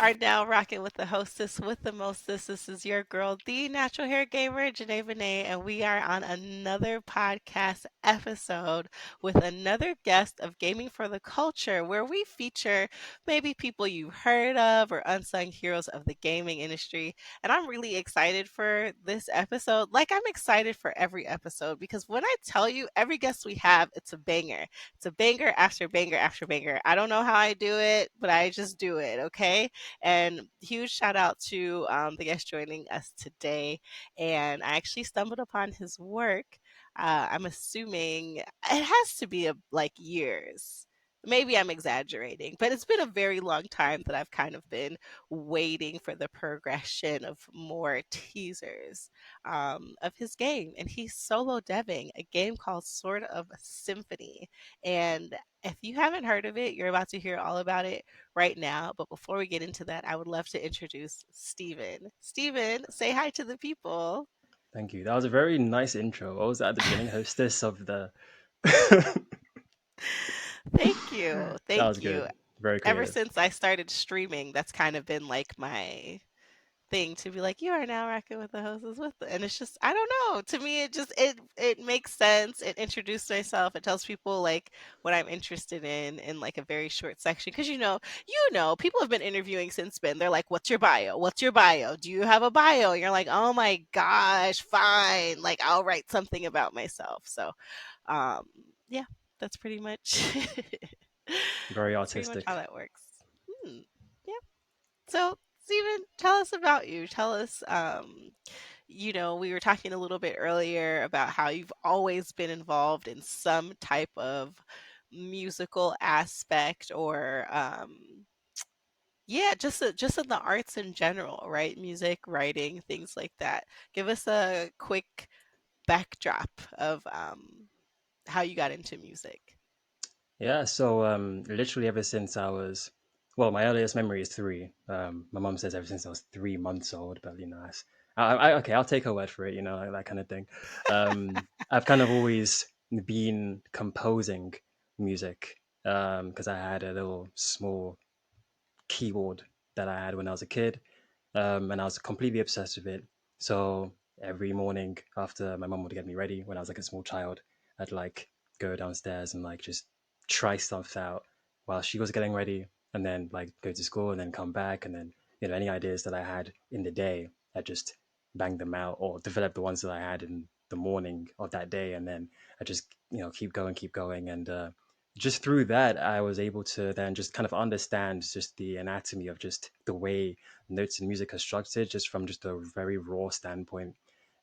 are now rocking with the hostess with the mostest. This is your girl, the natural hair gamer, Janae Benet, and we are on another podcast episode with another guest of Gaming for the Culture, where we feature maybe people you've heard of or unsung heroes of the gaming industry. And I'm really excited for this episode. Like, I'm excited for every episode because when I tell you every guest we have, it's a banger. It's a banger after banger after banger. I don't know how I do it, but I just do it, okay? And huge shout out to the guest joining us today. And I actually stumbled upon his work. I'm assuming it has to be like years. Maybe I'm exaggerating, but it's been a very long time that I've kind of been waiting for the progression of more teasers of his game. And he's solo deving a game called Sort of Symphony. And if you haven't heard of it, you're about to hear all about it right now. But before we get into that, I would love to introduce Steven. Steven, say hi to the people. Thank you. That was a very nice intro. What was that at the beginning? Hostess of the. That Thank you. was Thank you. good. Very Ever creative. since I started streaming, that's kind of been like my thing to be like, you are now rocking with the hostess with and it's just I don't know. To me it makes sense. It introduced myself. It tells people like what I'm interested in like a very short section. Cause people have been interviewing since then. They're like, what's your bio? What's your bio? Do you have a bio? And you're like, oh my gosh, fine. Like I'll write something about myself. So um yeah, that's pretty much Very that's pretty much how artistic. that works. Hmm. Yeah. So, Steven, tell us about you. Tell us, we were talking a little bit earlier about how you've always been involved in some type of musical aspect or, yeah, just in the arts in general, right? Music, writing, things like that. Give us a quick backdrop of how you got into music. Yeah, so literally ever since I was, well, my earliest memory is three. My mom says ever since I was 3 months old, but okay, I'll take her word for it, like that kind of thing. I've kind of always been composing music because I had a little small keyboard that I had when I was a kid, and I was completely obsessed with it. So every morning after my mom would get me ready when I was like a small child, I'd like go downstairs and like just try stuff out while she was getting ready, and then like go to school and then come back, and then any ideas that I had in the day, I just bang them out or develop the ones that I had in the morning of that day, and then I just keep going, and just through that, I was able to then just kind of understand just the anatomy of just the way notes and music are structured, just from just a very raw standpoint.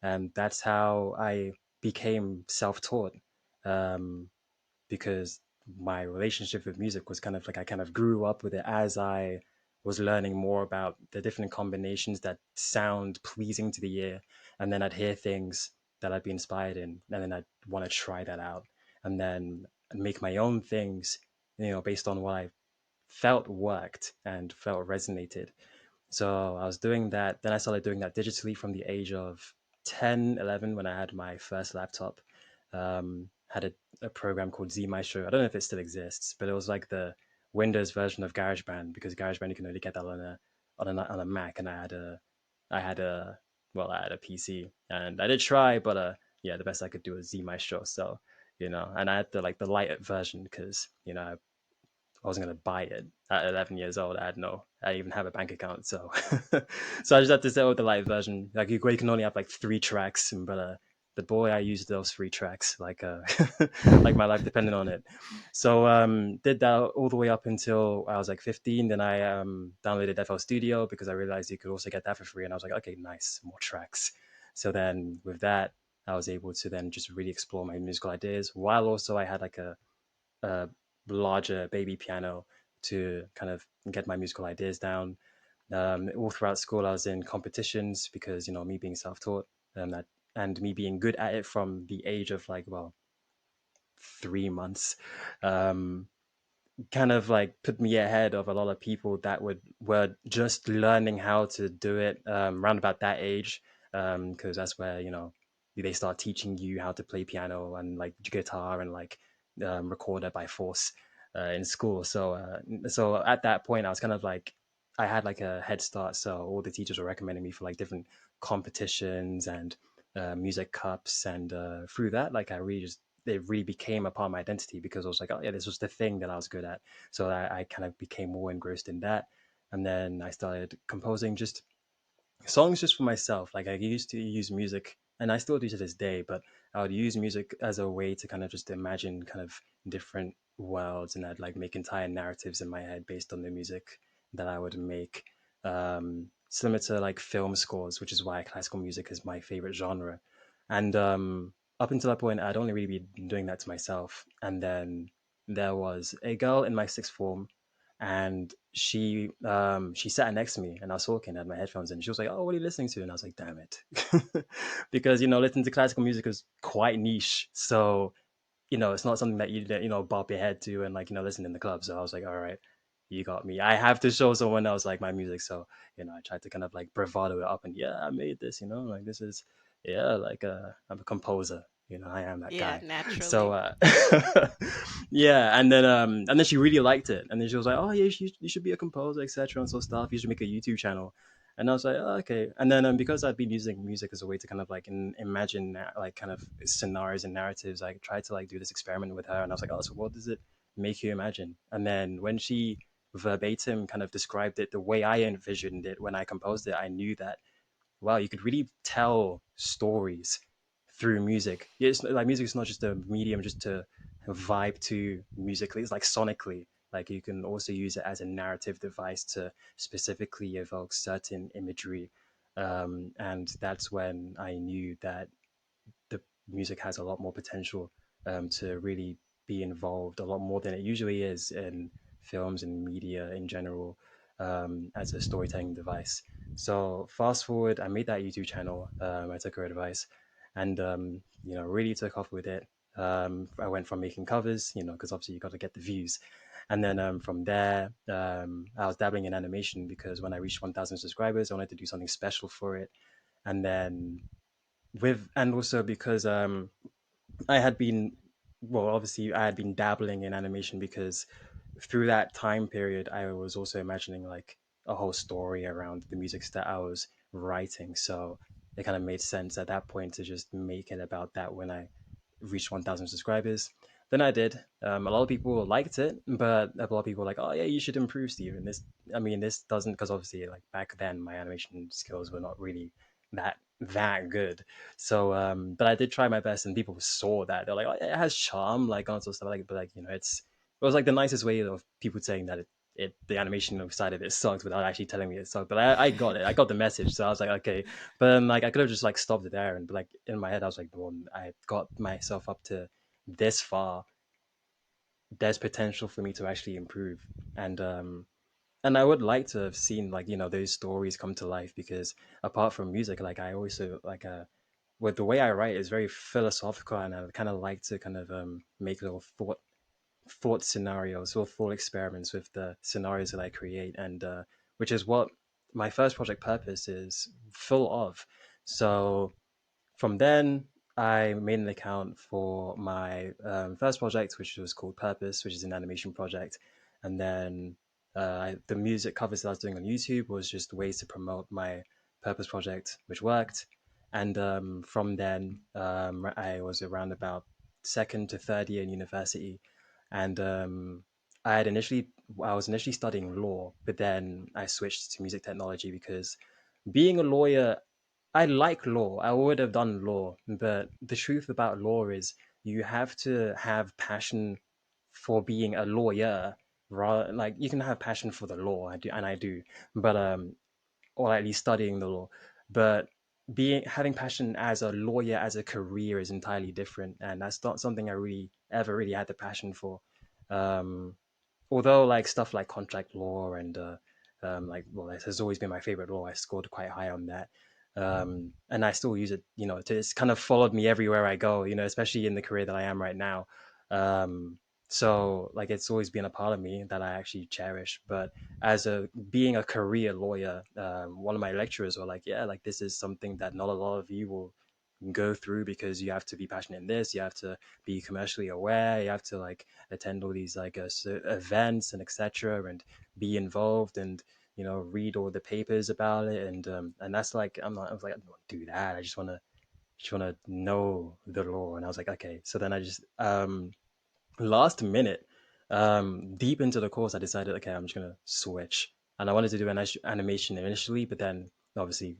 And that's how I became self-taught, um, because my relationship with music was kind of like I kind of grew up with it as I was learning more about the different combinations that sound pleasing to the ear, and then I'd hear things that I'd be inspired in, and then I'd want to try that out, and then make my own things, based on what I felt worked and felt resonated. So I was doing that. Then I started doing that digitally from the age of 10, 11, when I had my first laptop. Had a program called Z Maestro. I don't know if it still exists, but it was like the Windows version of GarageBand, because GarageBand you can only get that on a Mac, and I had a PC, and I did try, but yeah, the best I could do was Z Maestro. So and I had the light version because I wasn't gonna buy it at 11 years old. I didn't even have a bank account, so so I just had to settle with the light version. Like you can only have like 3 tracks, but the boy, I used those 3 tracks like like my life depended on it. So did that all the way up until I was like 15. Then I downloaded FL Studio because I realized you could also get that for free, and I was like, okay, nice, more tracks. So then with that, I was able to then just really explore my musical ideas, while also I had like a larger baby piano to kind of get my musical ideas down. All throughout school, I was in competitions because me being self-taught, that and me being good at it from the age of like 3 months, um, kind of like put me ahead of a lot of people that were just learning how to do it around about that age, because that's where they start teaching you how to play piano and like guitar and like recorder by force in school. So at that point, I was kind of like I had like a head start, so all the teachers were recommending me for like different competitions and music cups, and through that, like I really just it really became a part of my identity because I was like, oh yeah, this was the thing that I was good at. So I kind of became more engrossed in that, and then I started composing just songs just for myself. Like I used to use music, and I still do to this day, but I would use music as a way to kind of just imagine kind of different worlds, and I'd like make entire narratives in my head based on the music that I would make. Similar to like film scores, which is why classical music is my favorite genre. And up until that point, I'd only really been doing that to myself. And then there was a girl in my sixth form, and she sat next to me, and I was talking, I had my headphones in. She was like, oh, what are you listening to? And I was like, damn it. Because listening to classical music is quite niche, so it's not something that bop your head to and like listen in the club. So I was like, all right, you got me. I have to show someone else like my music. So I tried to kind of like bravado it up, and yeah, I made this. Like this is yeah, like I'm a composer. I am that Yeah, guy. So naturally. yeah, and then she really liked it, and then she was like, oh yeah, you should be a composer, etc. and so stuff. You should make a YouTube channel. And I was like, oh, okay. And then because I've been using music as a way to kind of like imagine like kind of scenarios and narratives, I tried to like do this experiment with her, and I was like, oh, so what does it make you imagine? And then when she verbatim kind of described it the way I envisioned it when I composed it, I knew that wow, you could really tell stories through music. Yeah, it's like music is not just a medium just to vibe to musically. It's like sonically. Like you can also use it as a narrative device to specifically evoke certain imagery. And that's when I knew that the music has a lot more potential to really be involved a lot more than it usually is in films and media in general as a storytelling device. So fast forward, I made that YouTube channel. I took her advice, and really took off with it. I went from making covers, because obviously you got to get the views, and then from there, I was dabbling in animation because when I reached 1,000 subscribers, I wanted to do something special for it, and then and also because I had been well, obviously I had been dabbling in animation because through that time period I was also imagining like a whole story around the music that I was writing. So it kind of made sense at that point to just make it about that when I reached 1,000 subscribers. Then I did. A lot of people liked it, but a lot of people were like, "Oh yeah, you should improve, Steven." This doesn't because obviously, like back then, my animation skills were not really that good. So, but I did try my best, and people saw that. They're like, "Oh, yeah, it has charm," like on sort of stuff like. But like, it was like the nicest way of people saying that the animation side of it sucked without actually telling me it sucked. But I got it. I got the message, so I was like, okay, but then, like, I could have just like stopped it there, and like in my head, I was like, well, I got myself up to this far. There's potential for me to actually improve, and I would like to have seen like those stories come to life because apart from music, like I also like with the way I write is very philosophical, and I kind of like to kind of make little thought scenarios or thought experiments with the scenarios that I create, and which is what my first project Purpose is full of. So from then, I made an account for my first project, which was called Purpose, which is an animation project. And then the music covers that I was doing on YouTube was just ways to promote my Purpose project, which worked. And from then, I was around about second to third year in university. And I was initially studying law, but then I switched to music technology because being a lawyer, I like law. I would have done law, but the truth about law is you have to have passion for being a lawyer. Rather, like you can have passion for the law, I do, and I do, but or at least studying the law. But being having passion as a lawyer as a career is entirely different, and that's not something I really ever really had the passion for. Um, Although like stuff like contract law and like well, this has always been my favorite law. I scored quite high on that, and I still use it. It's kind of followed me everywhere I go. Especially in the career that I am right now. So like it's always been a part of me that I actually cherish. But as a being a career lawyer, one of my lecturers were like, "Yeah, like this is something that not a lot of you will go through because you have to be passionate in this. You have to be commercially aware. You have to like attend all these like events and etc. and be involved. And read all the papers about it, and that's like I was like, I don't want to do that. I just want to know the law. And I was like, okay. So then I just last minute, deep into the course, I decided, okay, I'm just gonna switch. And I wanted to do an animation initially, but then obviously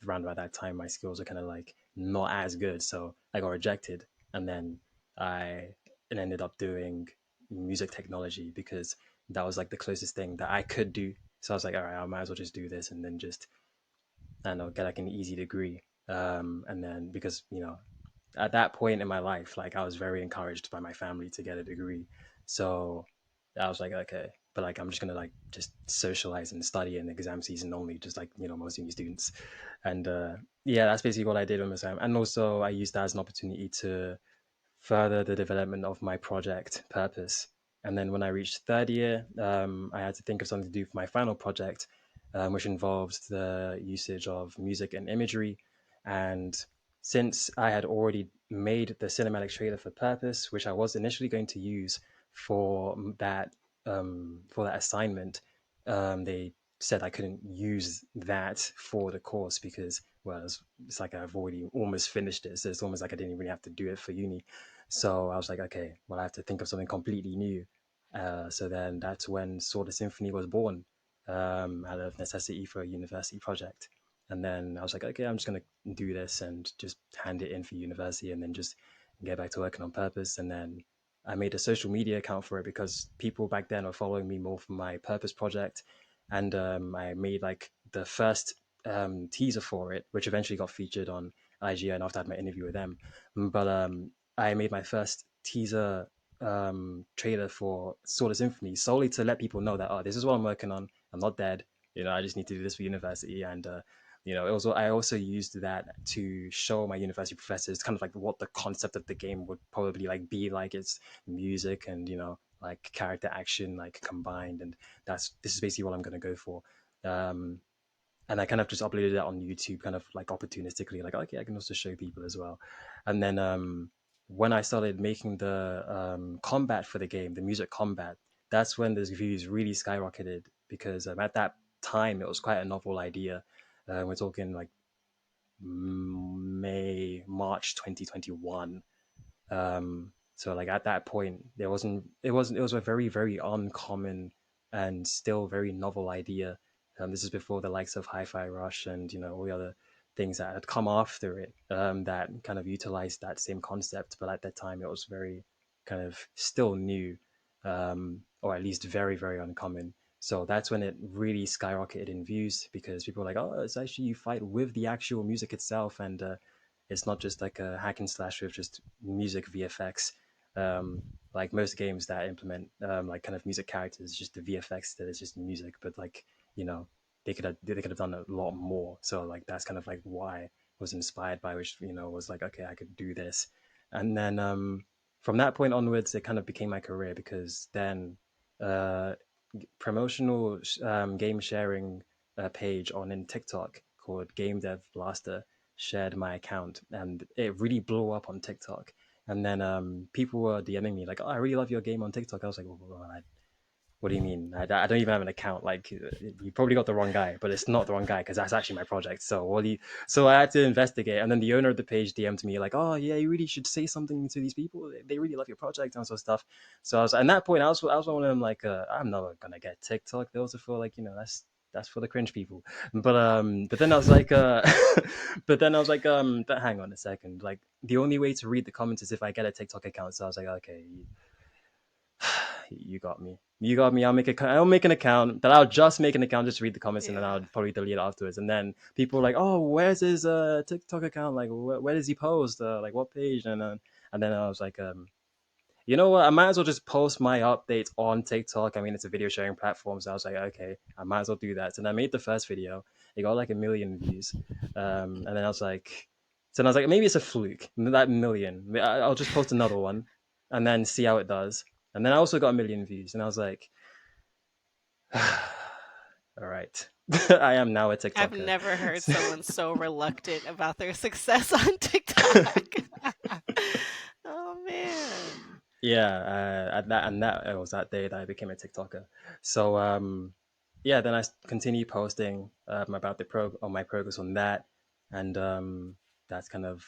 around about that time, my skills are kind of like not as good, so I got rejected. And then I ended up doing music technology because that was like the closest thing that I could do. So I was like, all right, I might as well just do this and then just I don't know, get like an easy degree. And then because at that point in my life, like I was very encouraged by my family to get a degree. So I was like, okay, but like I'm just gonna like just socialize and study in exam season only, just like most uni students. And yeah, that's basically what I did on my exam. And also I used that as an opportunity to further the development of my project purpose. And then when I reached third year, I had to think of something to do for my final project, which involved the usage of music and imagery. And since I had already made the cinematic trailer for Purpose, which I was initially going to use for that assignment, they said I couldn't use that for the course because well, it's like I've already almost finished it, so it's almost like I didn't really have to do it for uni. So I was like, okay, well, I have to think of something completely new. So then that's when Sword of Symphony was born, out of necessity for a university project. And then I was like, okay, I'm just gonna do this and just hand it in for university, and then just get back to working on Purpose. And then I made a social media account for it because people back then were following me more for my Purpose project, and I made like the first teaser for it, which eventually got featured on IGN after I had my interview with them. But I made my first teaser trailer for Sword of Symphony solely to let people know that this is what I'm working on. I'm not dead. I just need to do this for university, and I also used that to show my university professors kind of like what the concept of the game would probably like be like. It's music and like character action like combined, and this is basically what I'm going to go for. Um, and I kind of just uploaded it on YouTube, kind of like opportunistically, like okay, I can also show people as well. And then when I started making the combat for the game, the music combat, that's when those views really skyrocketed because at that time it was quite a novel idea. We're talking like March 2021. So like at that point, it was a very very uncommon and still very novel idea. This is before the likes of Hi-Fi Rush and all the other things that had come after it, that kind of utilized that same concept. But at that time, it was very kind of still new, or at least very very uncommon. So that's when it really skyrocketed in views because people were like, oh, it's actually you fight with the actual music itself, and it's not just like a hack and slash with just music VFX. Um, like most games that implement like kind of music characters, just the VFX that is just music, but like you know they could have done a lot more. So like that's kind of like why I was inspired by, which was like okay, I could do this, and then from that point onwards, it kind of became my career because then uh, promotional game sharing page on in TikTok called Game Dev Blaster shared my account, and it really blew up on TikTok. And then people were DMing me like, "Oh, I really love your game on TikTok." I was like, "What do you mean? I don't even have an account. Like, you probably got the wrong guy, but it's not the wrong guy because that's actually my project." So what do you? So I had to investigate, and then the owner of the page DM'd me like, "Oh yeah, you really should say something to these people. They really love your project and sort of stuff." So I was at that point, I was one of them like, I'm never gonna get TikTok. They also feel like that's for the cringe people. But then I was like, but hang on a second. Like the only way to read the comments is if I get a TikTok account. So I was like, okay, you got me. You got me. I'll make an account, but I'll just make an account just to read the comments, and then Yeah. I'll probably delete it afterwards. And then people are like, "Oh, where's his TikTok account? Like, where does he post? Like, what page?" And then I was like, you know what? I might as well just post my updates on TikTok. I mean, it's a video sharing platform, so I was like, okay, I might as well do that. So then I made the first video. It got like 1 million views, and then I was like, maybe it's a fluke. That million, I'll just post another one, and then see how it does. And then I also got 1 million views, and I was like, all right, I am now a I've TikToker. never heard someone so reluctant about their success on TikTok. Oh man. Yeah, at that and that it was that day that I became a TikToker. So yeah, then continue posting about the on my progress on that, and that's kind of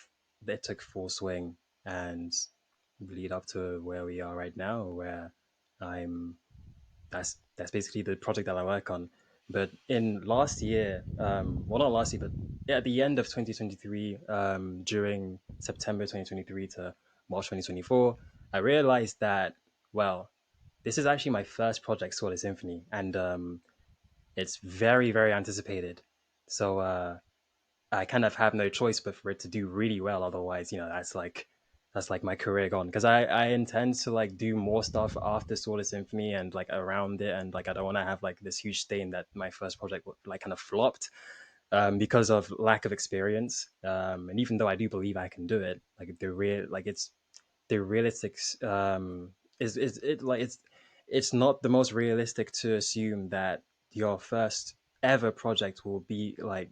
it took full swing and lead up to where we are right now, where I'm that's basically the project that I work on. But in last year, well, not last year, but at the end of 2023, during September 2023 to March 2024, I realized that, well, this is actually my first project, Sort of Symphony, and it's very, very anticipated. So I kind of have no choice but for it to do really well. Otherwise, that's like my career gone. Because I intend to like do more stuff after Solar Symphony and like around it, and like I don't want to have like this huge stain that my first project like kind of flopped because of lack of experience. And even though I do believe I can do it, like the real like it's the realistic is it like it's not the most realistic to assume that your first ever project will be like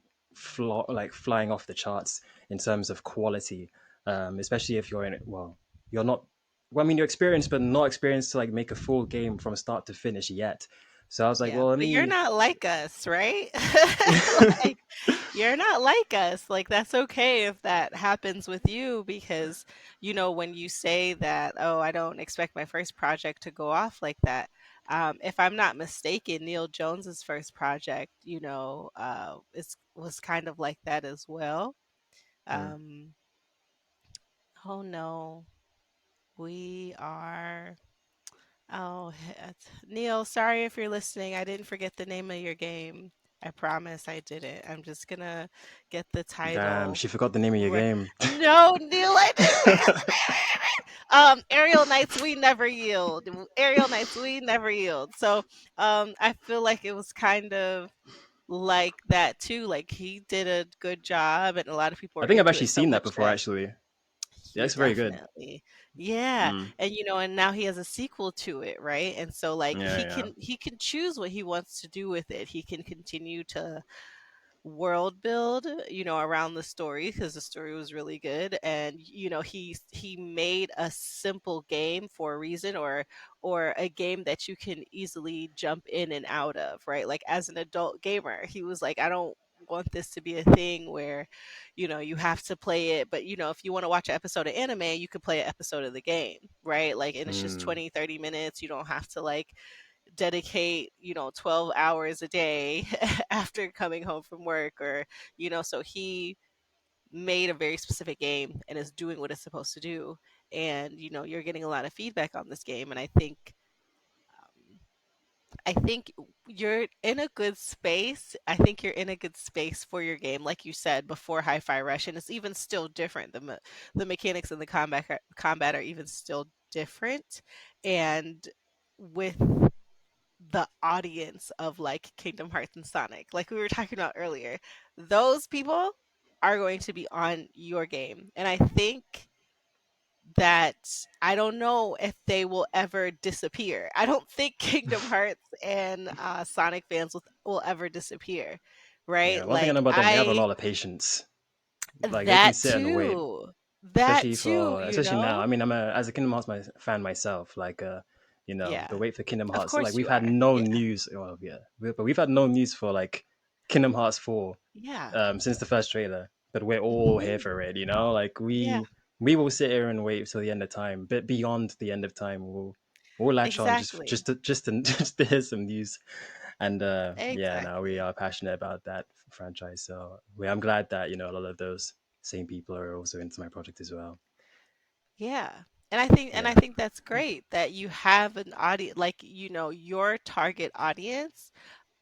like flying off the charts in terms of quality, especially if you're in it. Well, you're not. Well, I mean, you're experienced, but not experienced to like make a full game from start to finish yet. So I was like, Yeah, well, let but you're me. not like us, right? Like, you're not like us. Like, that's okay if that happens with you because, when you say that, oh, I don't expect my first project to go off like that. If I'm not mistaken, Neil Jones's first project, was kind of like that as well. Hmm. Um, oh no, we are. Oh, Neil, sorry if you're listening. I didn't forget the name of your game. I promise I didn't. I'm just gonna get the Damn, title she forgot the name of your right. game. No, Neil, I didn't forget the name of your game. Aerial Knights, we never yield. Aerial Knights, we never yield. So, I feel like it was kind of like that too. Like he did a good job, and a lot of people I were think I've into actually it so seen that much before. that Actually, yeah, you it's very good. definitely. Yeah. Mm. And now he has a sequel to it, right? And so like Yeah, yeah. he can choose what he wants to do with it. He can continue to world build, around the story because the story was really good, and he made a simple game for a reason, or a game that you can easily jump in and out of, right? Like as an adult gamer, he was like, I don't want this to be a thing where you have to play it, but if you want to watch an episode of anime, you could play an episode of the game, right? Like, and it's just Mm. 20-30 minutes. You don't have to like dedicate 12 hours a day after coming home from work, or so he made a very specific game and is doing what it's supposed to do. And you're getting a lot of feedback on this game, and um, I think you're in a good space. I think you're in a good space for your game, like you said before Hi-Fi Rush, and it's even still different. The mechanics and the combat are even still different, and with the audience of like Kingdom Hearts and Sonic, like we were talking about earlier, those people are going to be on your game. And I think that I don't know if they will ever disappear. I don't think Kingdom Hearts and Sonic fans will ever disappear, right? Yeah, one thing I know about them, they have a lot of patience. Like they can That sit and wait, too. That too, especially now. I mean, I'm a as a Kingdom Hearts fan myself. Like, the Yeah. wait for Kingdom Of Hearts. Like course we've you had are. no Yeah. news. Well, yeah, but we've had no news for like Kingdom Hearts 4 Yeah. since the first trailer. But we're all here Hmm. for it. Like Yeah. we will sit here and wait till the end of time. But beyond the end of time, we'll latch on Exactly. just to hear some news. And yeah, now we Exactly. are passionate about that franchise. So I'm glad that a lot of those same people are also into my project as well. Yeah. And I Yeah. think that's great that you have an audience, like your target audience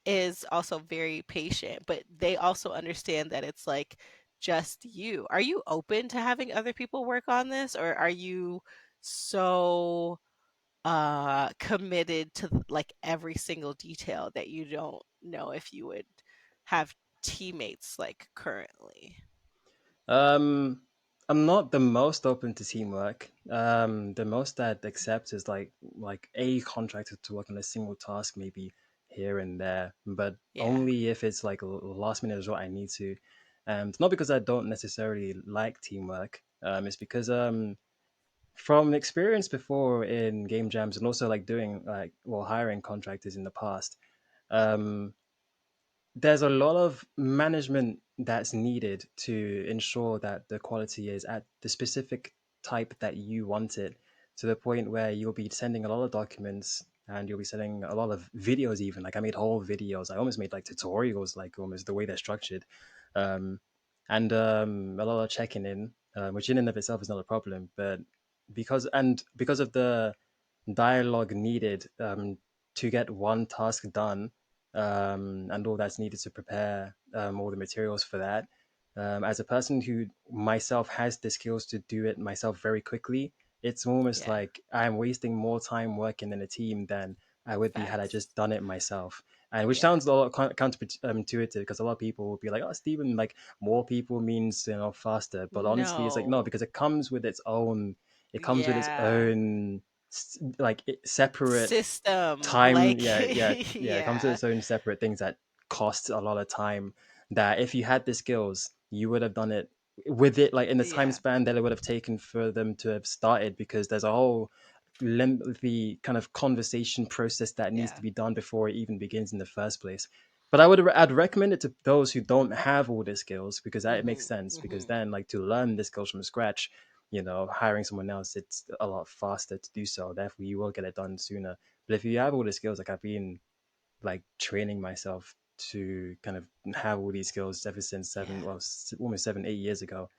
is also very patient, but they also understand that it's like just you. Are you open to having other people work on this, or are you so committed to like every single detail that you don't know if you would have teammates like currently? Um, I'm not the most open to teamwork. The most I'd accept is like a contractor to work on a single task, maybe here and there, but Yeah. only if it's like last minute is what I need to. It's not because I don't necessarily like teamwork. It's because from experience before in game jams and also like doing like hiring contractors in the past. there's a lot of management that's needed to ensure that the quality is at the specific type that you want it, to the point where you'll be sending a lot of documents and you'll be sending a lot of videos. Even like I made whole videos, I almost made like tutorials, like almost the way they're structured. um, and a lot of checking in, which in and of itself is not a problem, but because of the dialogue needed, to get one task done, and all that's needed to prepare, all the materials for that. As a person who myself has the skills to do it myself very quickly, it's almost Yeah, like I'm wasting more time working in a team than I would be had I facts. just done it myself. And which Yeah. sounds a lot counterintuitive, because a lot of people will be like, "Oh, Stephen, like more people means faster." But honestly, it's like no, No. because it comes with its Yeah. own separate System, time. like, Yeah, it comes with yeah, its own separate things that cost a lot of time, that if you had the skills you would have done it with it, like in the time yeah, span that it would have taken for them to have started, because there's a whole lengthy kind of conversation process that needs yeah. to be done before it even begins in the first place. But I'd recommend it to those who don't have all the skills, because that it makes Mhm, sense, because mhm. then like to learn the skills from scratch, hiring someone else, it's a lot faster to do so, therefore you will get it done sooner. But if you have all the skills, like I've been like training myself to kind of have all these skills ever since Yeah, almost 7 8 years ago.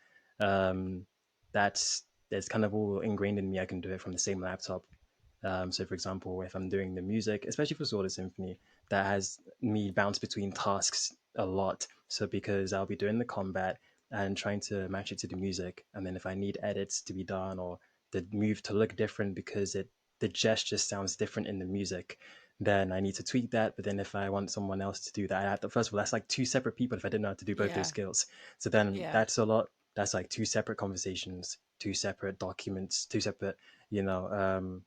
um that's kind of all ingrained in me. I can do it from the same laptop. So, for example, if I'm doing the music, especially for Sword of Symphony, that has me bounce between tasks a lot. So, because I'll be doing the combat and trying to match it to the music, and then if I need edits to be done, or the move to look different because the gesture sounds different in the music, then I need to tweak that. But then if I want someone else to do that, I have to, first of all, that's like two separate people if I didn't know how to do both those yeah, skills. So then yeah, that's a lot. That's like two separate conversations, two separate documents, two separate, you know, um,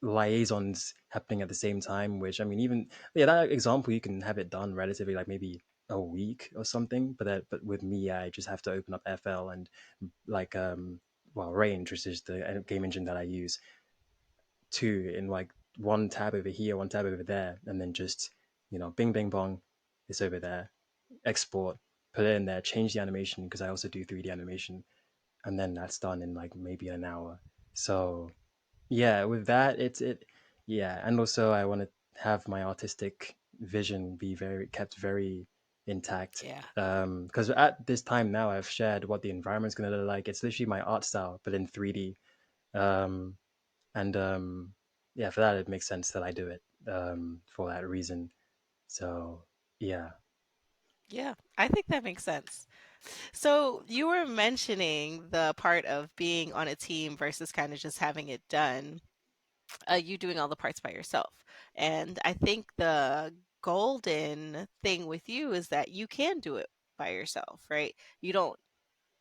liaisons happening at the same time. Which, I mean, even yeah, that example you can have it done relatively like maybe a week or something. But with me, I just have to open up FL and like Range, which is the game engine that I use, two in like one tab over here, one tab over there, and then just bing bing bong, it's over there. Export, put it in there, change the animation, because I also do 3D animation, and then that's done in like maybe an hour. So yeah, with that, yeah. And also I want to have my artistic vision be very kept very intact, yeah, because at this time now I've shared what the environment's going to look like. It's literally my art style but in 3D. um and yeah, for that it makes sense that I do it, for that reason. So yeah. yeah. I think that makes sense. So you were mentioning the part of being on a team versus kind of just having it done, you doing all the parts by yourself. And I think the golden thing with you is that you can do it by yourself, right? You don't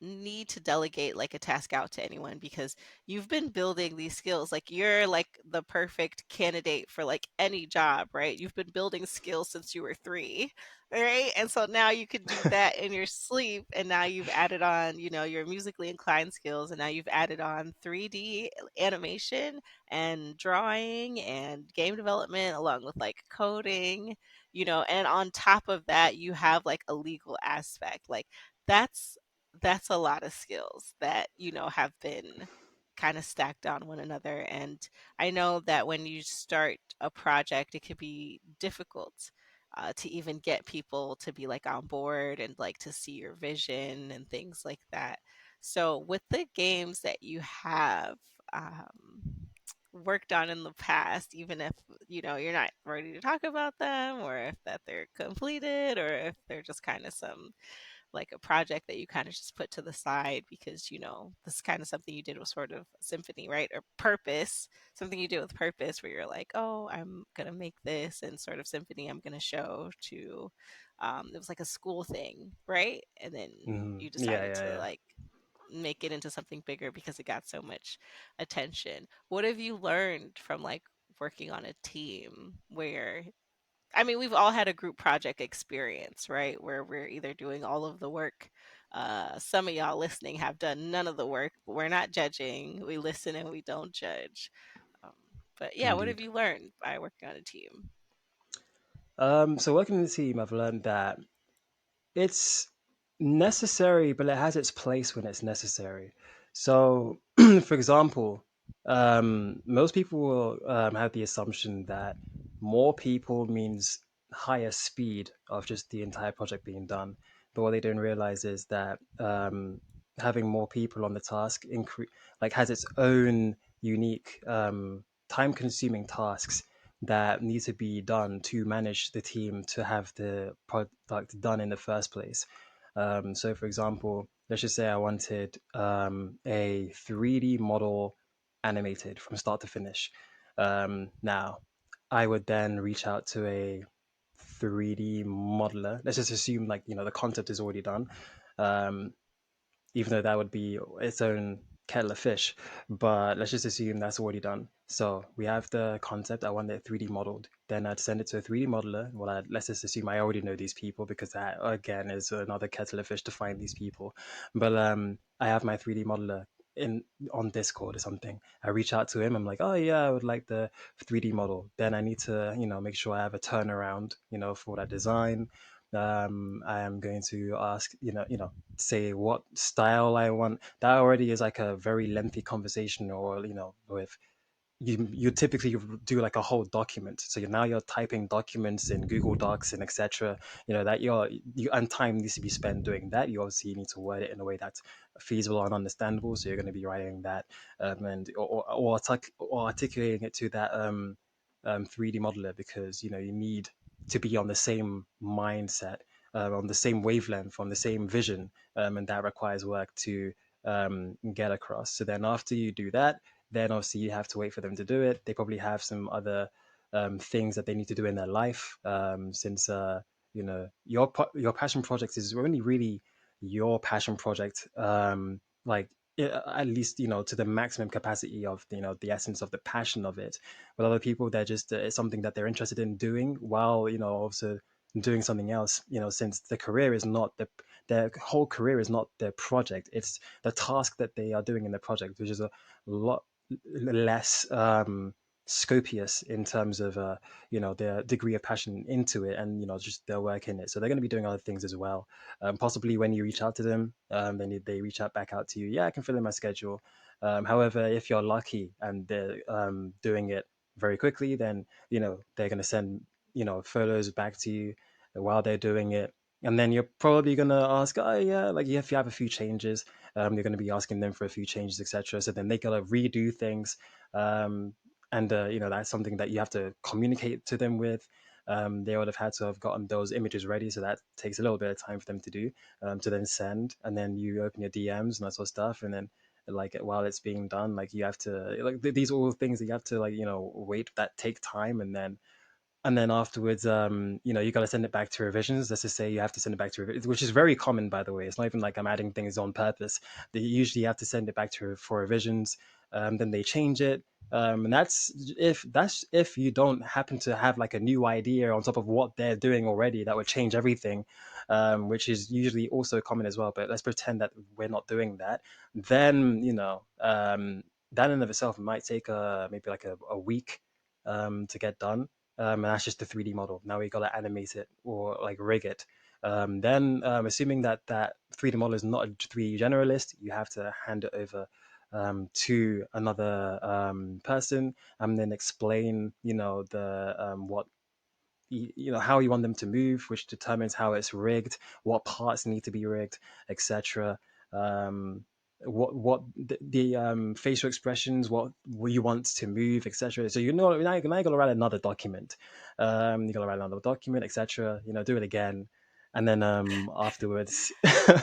need to delegate like a task out to anyone because you've been building these skills. Like you're like the perfect candidate for like any job, right? You've been building skills since you were 3, right? And so now you could do that in your sleep, and now you've added on, your musically inclined skills, and now you've added on 3D animation and drawing and game development along with like coding, and on top of that you have like a legal aspect. Like that's that's a lot of skills that, have been kind of stacked on one another. And I know that when you start a project, it could be difficult to even get people to be like on board and like to see your vision and things like that. So, with the games that you have worked on in the past, even if you're not ready to talk about them, or if that they're completed, or if they're just kind of some like a project that you kind of just put to the side because this is kind of something you did with sort of Symphony, right? Or purpose, something you did with purpose where you're like, oh, I'm gonna make this, and sort of Symphony I'm gonna show to it was like a school thing, right? And then you Yeah, decided yeah, to yeah. like make it into something bigger because it got so much attention. What have you learned from like working on a team where, I mean, we've all had a group project experience, right? Where we're either doing all of the work. Some of y'all listening have done none of the work, but we're not judging. We listen and we don't judge. Um, but yeah, what have Indeed. you learned by working on a team? So working in the team, I've learned that it's necessary, but it has its place when it's necessary. So, for example, most people will have the assumption that more people means higher speed of just the entire project being done. But what they don't realize is that having more people on the task like has its own unique time-consuming tasks that need to be done to manage the team to have the product done in the first place. So, for example, let's just say I wanted a 3D model animated from start to finish. Now, I would then reach out to a 3D modeler. Let's just assume, like, the concept is already done. Um, Even though that would be its own kettle of fish. But let's just assume that's already done. So we have the concept. I want it 3D modeled. Then I'd send it to a 3D modeler. Well, let's just assume I already know these people because that again is another kettle of fish to find these people. But I have my 3D modeler in on Discord or something. I reach out to him. I'm like, oh yeah, I would like the 3D model. Then I need to make sure I have a turnaround for that design. I am going to ask say what style I want. That already is like a very lengthy conversation, or with you typically do like a whole document. So you're typing documents in Google Docs and etc. That and time needs to be spent doing that. You obviously need to word it in a way that's feasible and understandable. So you're going to be writing that and or articulating it to that 3D modeler, because you need to be on the same mindset, on the same wavelength, on the same vision, and that requires work to get across. So then after you do that, then obviously you have to wait for them to do it. They probably have some other things that they need to do in their life, since your passion project is only really your passion project, like at least to the maximum capacity of the essence of the passion of it. With other people, they're just it's something that they're interested in doing while also doing something else. Since the career is not their whole career is not their project, it's the task that they are doing in the project, which is a lot less scopious in terms of their degree of passion into it, and just their work in it. So they're going to be doing other things as well. Possibly when you reach out to them, then they reach out back out to you. Yeah, I can fill in my schedule. However, if you're lucky and they're doing it very quickly, then they're going to send photos back to you while they're doing it. And then you're probably gonna ask, oh yeah, like if you have a few changes, you're going to be asking them for a few changes, etc. So then they gotta redo things, and that's something that you have to communicate to them with. They would have had to have gotten those images ready, so that takes a little bit of time for them to do, to then send, and then you open your DMs and that sort of stuff, and then like while it's being done, like you have to like these are all things that you have to like wait that take time, and then afterwards, you got to send it back to revisions. Let's just say you have to send it back to revisions, which is very common, by the way. It's not even like I'm adding things on purpose. They usually have to send it back to for revisions. Then they change it, and that's if you don't happen to have like a new idea on top of what they're doing already that would change everything, which is usually also common as well. But let's pretend that we're not doing that. Then that in and of itself might take maybe like a week to get done, and that's just the 3D model. Now we got to animate it or like rig it. Then, assuming that 3D model is not a 3D generalist, you have to hand it over to another person, and then explain, the what how you want them to move, which determines how it's rigged, what parts need to be rigged, etc. Um, what the facial expressions, what you want to move, etc. So now you gotta write another document. You gotta write another document, etc. Do it again, and then afterwards. Yeah,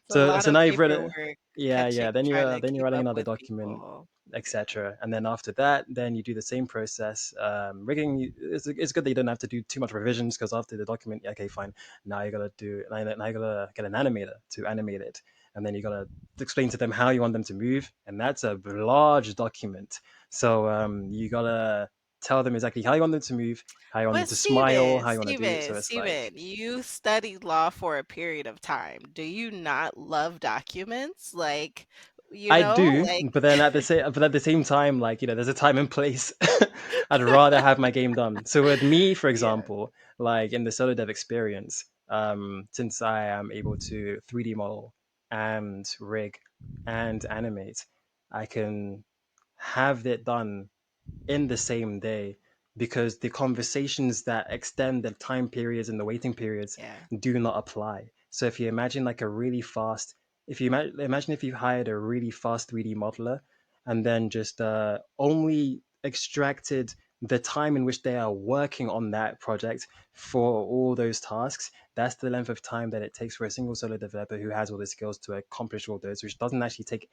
it's a so lot so of now you've written. paperwork Yeah, catching, yeah. Then trying you're to then you're keep writing up another with document, people. etc. And then after that, then you do the same process. Rigging, it's good that you don't have to do too much revisions, because after the document, yeah, okay, fine. Now you gotta get an animator to animate it, and then you gotta explain to them how you want them to move, and that's a large document. So you gotta tell them exactly how you want them to move, how you want them But to smile, Steven, how you want to do it. So Steven, it's like, Steven, you studied law for a period of time. Do you not love documents? Like, you I know? do, Like, but at the same time, like there's a time and place. I'd rather have my game done. So with me, for yeah, example, like in the solo dev experience, since I am able to 3D model and rig and animate, I can have it done in the same day because the conversations that extend the time periods and the waiting periods yeah, do not apply. So if you imagine like a really fast, if you imagine if you hired a really fast 3D modeler and then just only extracted the time in which they are working on that project for all those tasks, that's the length of time that it takes for a single solo developer who has all the skills to accomplish all those, which doesn't actually take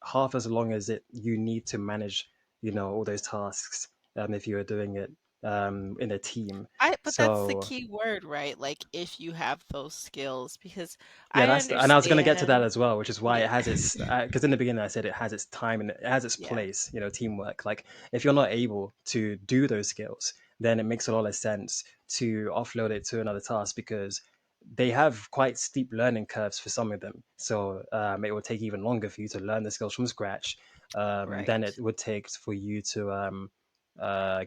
half as long as it you need to manage all those tasks if you are doing it in a team. but that's the So key word, right? Like, if you have those skills, because yeah, I and I was going to get to that understand. as well, which is why Yeah, it has its because in the beginning I said it has its time and it has its yeah, place. Teamwork. Like if you're not able to do those skills, then it makes a lot of sense to offload it to another task because they have quite steep learning curves for some of them. So it will take even longer for you to learn the skills from scratch than it right. would take for you to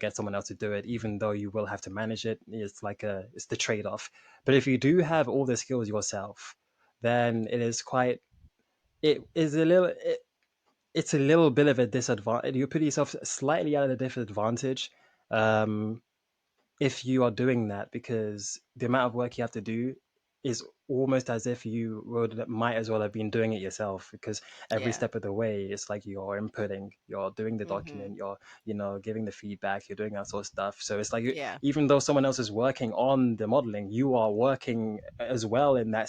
get someone else to do it. Even though you will have to manage it, it's the trade off. But if you do have all the skills yourself, then it is a little it's a little bit of a disadvantage. You put yourself slightly at a disadvantage um, if you are doing that because the amount of work you have to do is almost as if you would might as well have been doing it yourself because every Yeah. step of the way it's like you're inputting, you're doing the Mhm. document, you're giving the feedback, you're doing that sort of stuff. So it's like Yeah. even though someone else is working on the modeling, you are working as well in that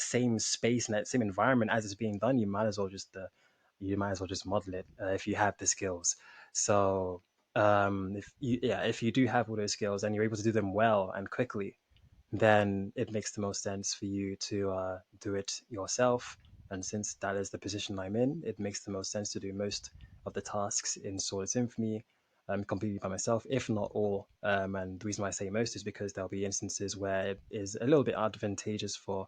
same space and that same environment as it's being done. You might as well just model it if you have the skills. So if you do have all those skills and you're able to do them well and quickly, then it makes the most sense for you to do it yourself. And since that is the position I'm in, it makes the most sense to do most of the tasks in Sword Symphony completely by myself, if not all. And the reason why I say most is because there'll be instances where it is a little bit advantageous for,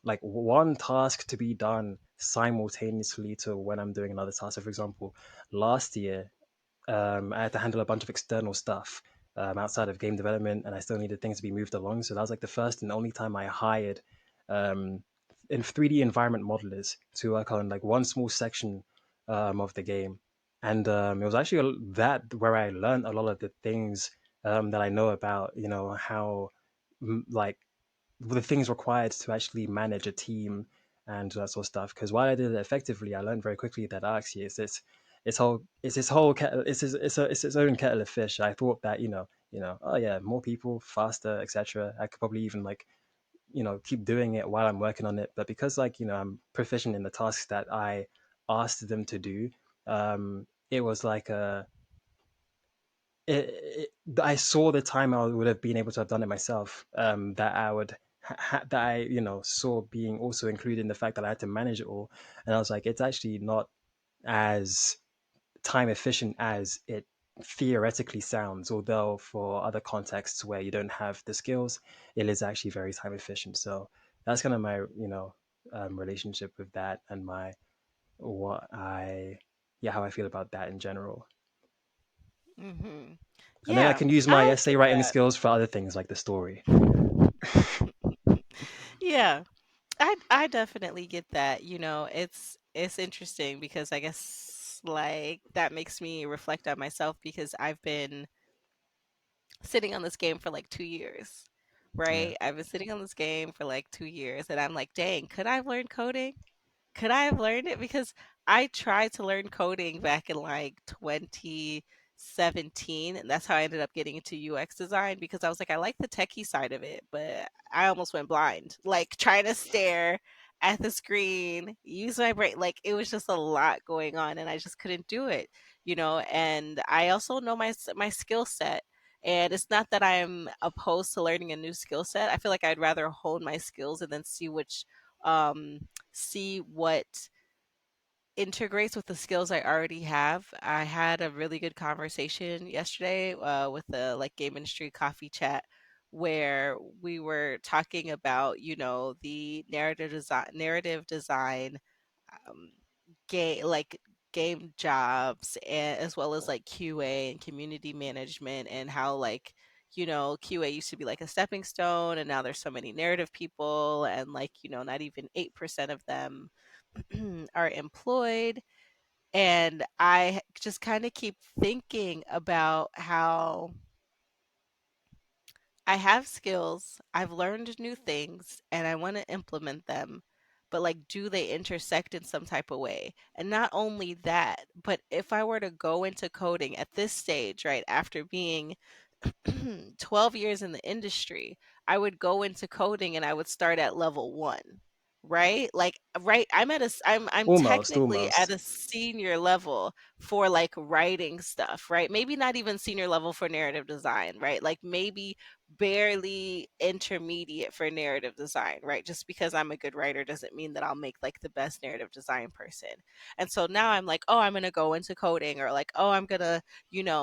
like one task to be done simultaneously to when I'm doing another task. So, for example, last year I had to handle a bunch of external stuff outside of game development, and I still needed things to be moved along. So that was like the first and only time I hired um, in 3D environment modelers to work on like one small section of the game, and it was actually that where I learned a lot of the things that I know about, how like the things required to actually manage a team and that sort of stuff. Because while I did it effectively, I learned very quickly that actually it's its own kettle of fish. I thought that oh yeah, more people, faster, etc. I could probably even like keep doing it while I'm working on it. But because like I'm proficient in the tasks that I asked them to do, it was like a I saw the time I would have been able to have done it myself. That I would that I saw being also included in the fact that I had to manage it all, and I was like, it's actually not as time efficient as it theoretically sounds. Although for other contexts where you don't have the skills, it is actually very time efficient. So that's kind of my relationship with that and my what I yeah how I feel about that in general. Mhm. And then I Yeah, can use my I essay get writing that. skills for other things like the story. Yeah. I definitely get that. It's interesting because I guess like that makes me reflect on myself because I've been sitting on this game for like 2 years. Yeah. Right? I've been sitting on this game for like 2 years and I'm like, "Dang, could I have learned coding? Could I have learned it?" Because I tried to learn coding back in like 2017, and that's how I ended up getting into UX design because I was like, I like the techie side of it, but I almost went blind, like trying to stare at the screen, use my brain. Like it was just a lot going on, and I just couldn't do it. And I also know my skill set. And it's not that I'm opposed to learning a new skill set. I feel like I'd rather hone my skills and then um, see what integrates with the skills I already have. I had a really good conversation yesterday with the like game industry coffee chat where we were talking about the narrative design like game jobs, and as well as like QA and community management, and how like QA used to be like a stepping stone, and now there's so many narrative people, and like not even 8% of them are employed. And I just kind of keep thinking about how I have skills, I've learned new things, and I want to implement them. But like, do they intersect in some type of way? And not only that, but if I were to go into coding at this stage, right, after being 12 years in the industry, I would go into coding and I would start at level 1, right? Like, right, I'm Almost, technically at almost. a senior level for like writing stuff, right? Maybe not even senior level for narrative design, right? Like maybe barely intermediate for narrative design, right? Just because I'm a good writer doesn't mean that I'll make like the best narrative design person. And so now I'm like, oh, I'm going to go into coding, or like, oh, I'm going to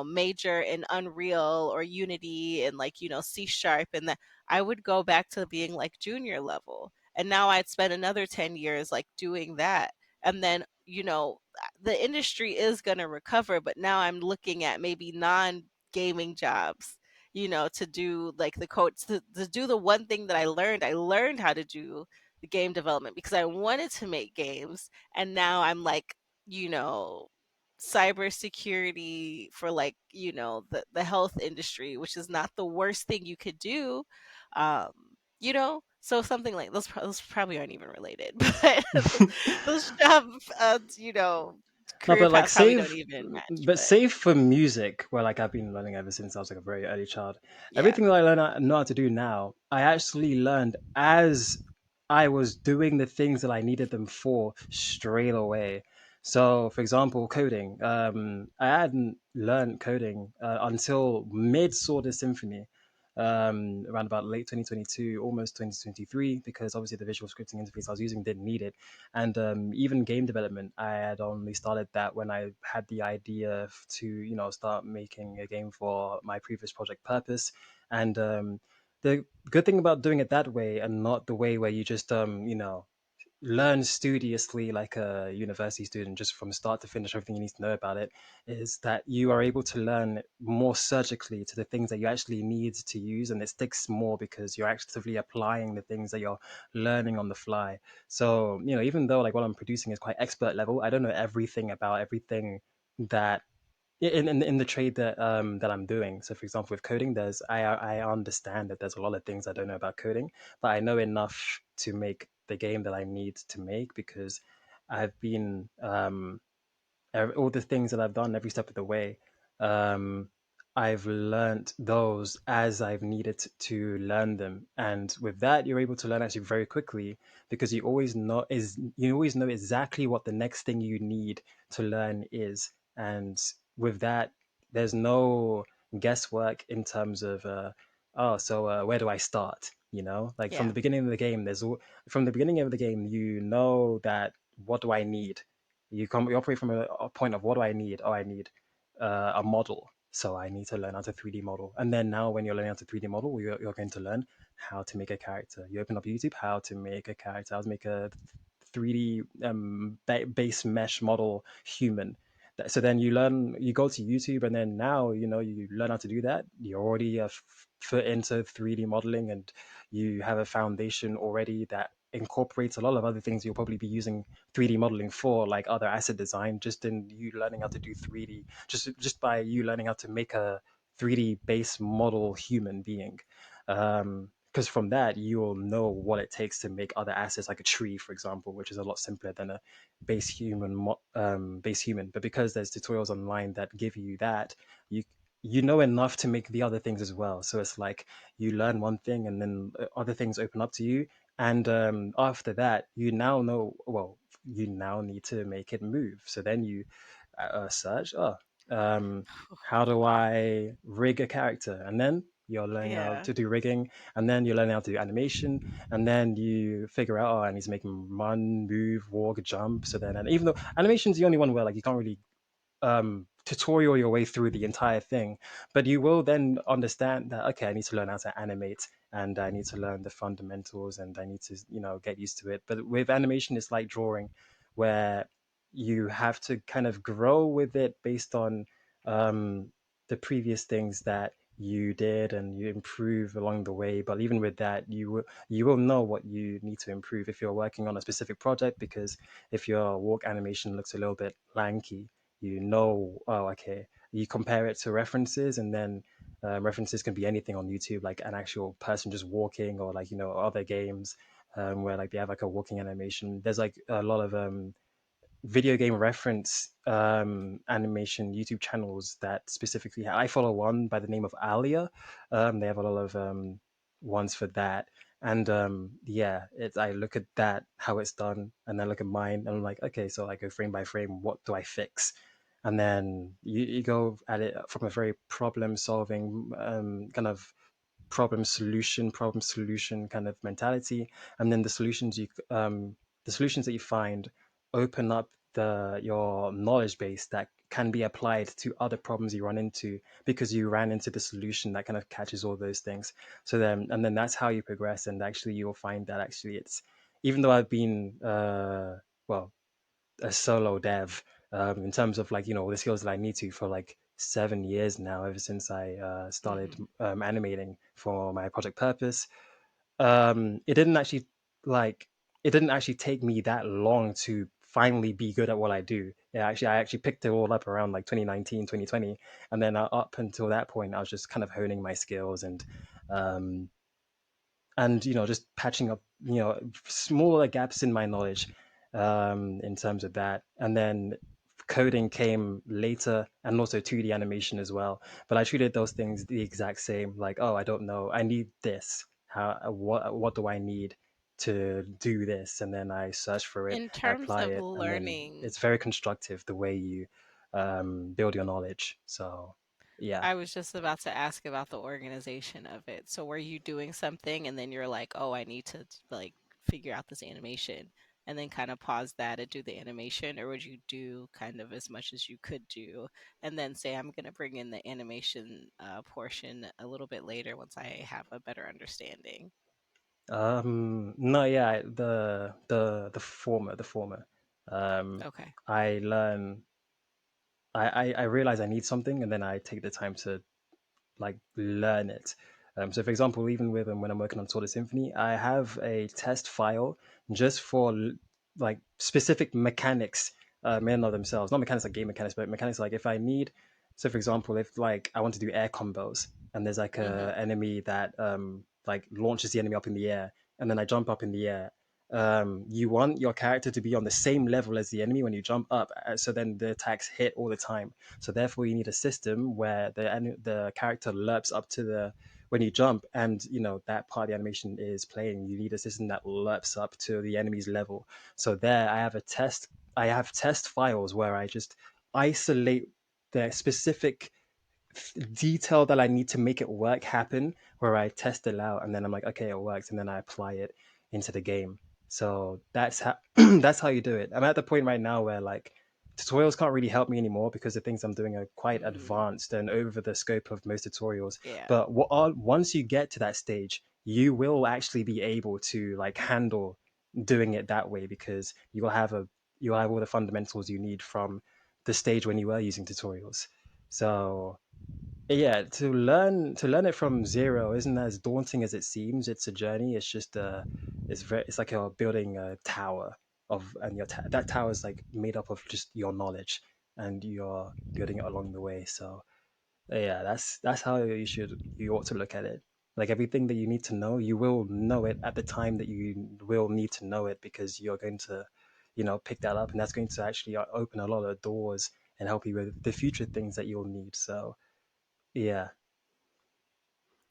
major in Unreal or Unity and like, C sharp. And that I would go back to being like junior level. And now I'd spend another 10 years like doing that. And then, the industry is going to recover, but now I'm looking at maybe non gaming jobs, to do like the code, to do the one thing that I learned. I learned how to do the game development because I wanted to make games. And now I'm like, you know, cybersecurity for like the health industry, which is not the worst thing you could do. um so something like those probably aren't even related, but those job No, career but like paths probably don't save, even match, but but save for music, where like I've been learning ever since I was like a very early child. yeah, Everything that I learn know how to do now, I actually learned as I was doing the things that I needed them for straight away. So, for example, coding. I hadn't learned coding until mid Sword of Symphony, around about late 2022, almost 2023, because obviously the visual scripting interface I was using didn't need it. And even game development, I had only started that when I had the idea to start making a game for my previous project Purpose. And the good thing about doing it that way and not the way where you just learn studiously like a university student, just from start to finish everything you need to know about it, is that you are able to learn more surgically to the things that you actually need to use, and it sticks more because you're actively applying the things that you're learning on the fly. So even though like what I'm producing is quite expert level, I don't know everything about everything that in the trade that I'm doing. So for example, with coding, I understand that there's a lot of things I don't know about coding, but I know enough to make the game that I need to make, because I've been all the things that I've done every step of the way. Um, I've learned those as I've needed to learn them, and with that, you're able to learn actually very quickly, because you always know exactly what the next thing you need to learn is, and with that, there's no guesswork in terms of oh, so where do I start? Like from yeah, the beginning of the game, from the beginning of the game, that what do I need? You operate from a point of what do I need? Oh, I need a model. So I need to learn how to 3D model. And then now when you're learning how to 3D model, you're going to learn how to make a character. You open up YouTube, how to make a character, how to make a 3D base mesh model human. So then you go to YouTube, and then now, you learn how to do that. You're already a foot into 3D modeling, and you have a foundation already that incorporates a lot of other things you'll probably be using 3D modeling for, like other asset design, just in you learning how to do 3D, just by you learning how to make a 3D base model human being. Because from that, you'll know what it takes to make other assets, like a tree, for example, which is a lot simpler than a base human. But because there's tutorials online that give you that, you you know enough to make the other things as well. So it's like you learn one thing, and then other things open up to you, and after that, you now know, well, you now need to make it move. So then you search, um, how do wow, I rig a character? And then you're learning how yeah. to do rigging, and then you're learning how to do animation, and then you figure out, oh, I need to make him run, move, walk, jump. So then, and even though animation's the only one where like you can't really tutorial your way through the entire thing, but you will then understand that, okay, I need to learn how to animate, and I need to learn the fundamentals, and I need to get used to it. But with animation, it's like drawing, where you have to kind of grow with it based on um, the previous things that you did, and you improve along the way. But even with that, you will know what you need to improve if you're working on a specific project, because if your walk animation looks a little bit lanky, you know, oh, okay, you compare it to references, and then references can be anything on YouTube, like an actual person just walking, or like, you know, other games where like they have like a walking animation. There's like a lot of video game reference animation YouTube channels that specifically, I follow one by the name of Alia. They have a lot of ones for that. And yeah, it's, I look at that, how it's done, and then look at mine, and I'm like, okay, so I go frame by frame, what do I fix? And then you go at it from a very problem solving kind of problem solution kind of mentality. And then the solutions that you find open up your knowledge base that can be applied to other problems you run into, because you ran into the solution that kind of catches all those things. So then, and then that's how you progress. And actually you'll find that actually it's, even though I've been well, a solo dev, in terms of like, you know, the skills that I need to, for like 7 years now, ever since I started Hmm. animating for my project purpose. It didn't actually, like, it didn't actually take me that long to finally be good at what I do. Yeah, actually, I actually picked it all up around like 2019, 2020, and then up until that point, I was just kind of honing my skills, um, and you know, just patching up, you know, smaller gaps in my knowledge in terms of that. And then coding came later, and also 2D animation as well. But I treated those things the exact same, like, oh, I don't know, I need this, how, what do I need to do this? And then I search for it, In I terms apply of it, and then learning, it's very constructive the way you build your knowledge. So yeah. I was just about to ask about the organization of it. So were you doing something and then you're like, "Oh, I need to like figure out this animation," and then kind of pause that and do the animation, or would you do kind of as much as you could do and then say, "I'm going to bring in the animation portion a little bit later once I have a better understanding." No, yeah, the former, the former. Um, Okay. I learn, I realize I need something, and then I take the time to like learn it. So, for example, even with when I'm working on Sort of Symphony, I have a test file just for like specific mechanics, in and of themselves. Not mechanics like game mechanics, but mechanics like if I need. So, for example, if like I want to do air combos, and there's like a Mhm. enemy that like launches the enemy up in the air, and then I jump up in the air. You want your character to be on the same level as the enemy when you jump up, so then the attacks hit all the time. So therefore, you need a system where the character lerps up to the when you jump, and you know that part of the animation is playing. You need a system that lerps up to the enemy's level. So there, I have a test. I have test files where I just isolate the specific detail that I need to make it work happen, where I test it out, and then I'm like, okay, it works, and then I apply it into the game. So that's how that's how you do it. I'm at the point right now where like tutorials can't really help me anymore, because the things I'm doing are quite Mm. advanced and over the scope of most tutorials. Yeah. But once you get to that stage, you will actually be able to like handle doing it that way, because you'll have all the fundamentals you need from the stage when you were using tutorials. So yeah, to learn it from zero isn't as daunting as it seems. It's a journey. It's just it's like you're building a tower of, and that tower is like made up of just your knowledge, and you're building it along the way. So yeah, that's how you ought to look at it. Like everything that you need to know, you will know it at the time that you will need to know it, because you're going to, you know, pick that up, and that's going to actually open a lot of doors and help you with the future things that you'll need. So yeah.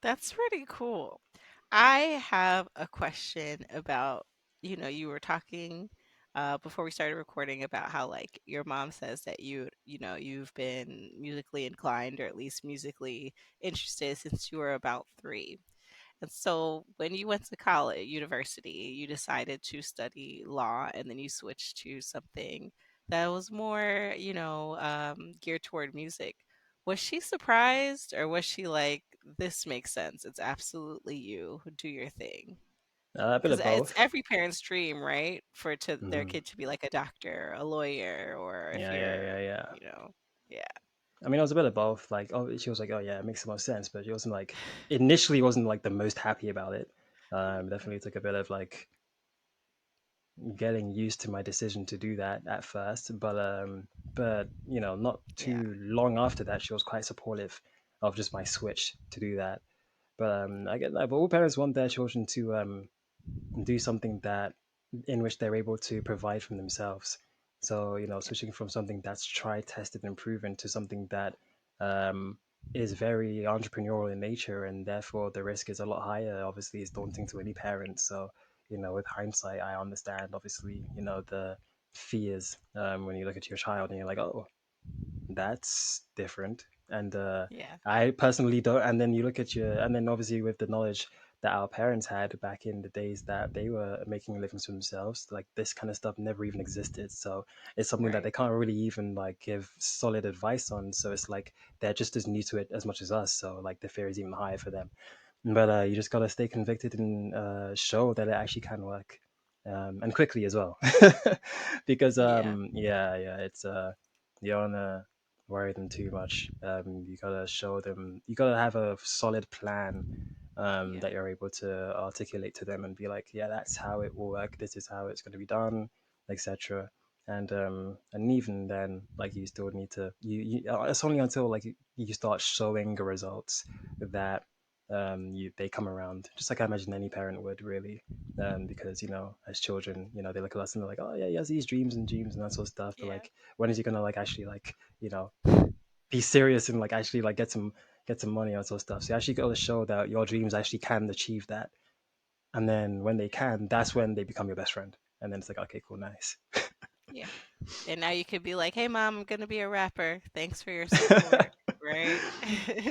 That's pretty cool. I have a question about, you were talking before we started recording about how like your mom says that you've been musically inclined or at least musically interested since you were about 3. And so when you went to college, university, you decided to study law and then you switched to something that was more, geared toward music. Was she surprised or was she like, this makes sense? It's absolutely you. Do your thing. A bit Because of it's both. every parent's dream, right? For to their Hmm. kid to be like a doctor, a lawyer, or if Yeah, yeah, you're, yeah, yeah. you know, yeah, I mean, it was a bit of both. Like, oh, she was like, oh yeah, it makes the most sense, but she wasn't like initially wasn't like the most happy about it. Definitely took a bit of like getting used to my decision to do that at first, but not yeah, too long after that, she was quite supportive of just my switch to do that. But I get that. But all parents want their children to do something that in which they're able to provide for themselves. So yeah, switching from something that's tried, tested, and proven to something that um, is very entrepreneurial in nature, and therefore the risk is a lot higher. Obviously, it's daunting to any parent. So with hindsight, I understand. Obviously, the fears when you look at your child and you're like, oh, that's different. And yeah, I personally don't. And then you look at your, and then obviously with the knowledge that our parents had back in the days that they were making a living for themselves, like this kind of stuff never even existed. So it's something that right, they can't really even like give solid advice on. So it's like they're just as new to it as much as us. So like the fear is even higher for them. But you just gotta stay convicted and show that it actually can work, and quickly as well, because yeah, yeah, it's you don't wanna worry them too much. You gotta show them. You gotta have a solid plan yeah, that you're able to articulate to them and be like, yeah, that's how it will work. This is how it's going to be done, etc. And even then, like you still need to it's only until like you start showing the results that they come around, just like I imagine any parent would really, because as children, they look at us and they're like, oh yeah, he has these dreams and dreams and that sort of stuff, but yeah, like when is he gonna like actually like be serious and like actually like get some money and sort of stuff. So you actually got to show that your dreams actually can achieve that, and then when they can, that's when they become your best friend, and then it's like, okay, cool, nice. yeah. And now you could be like, "Hey, mom, I'm gonna be a rapper. Thanks for your support." Right?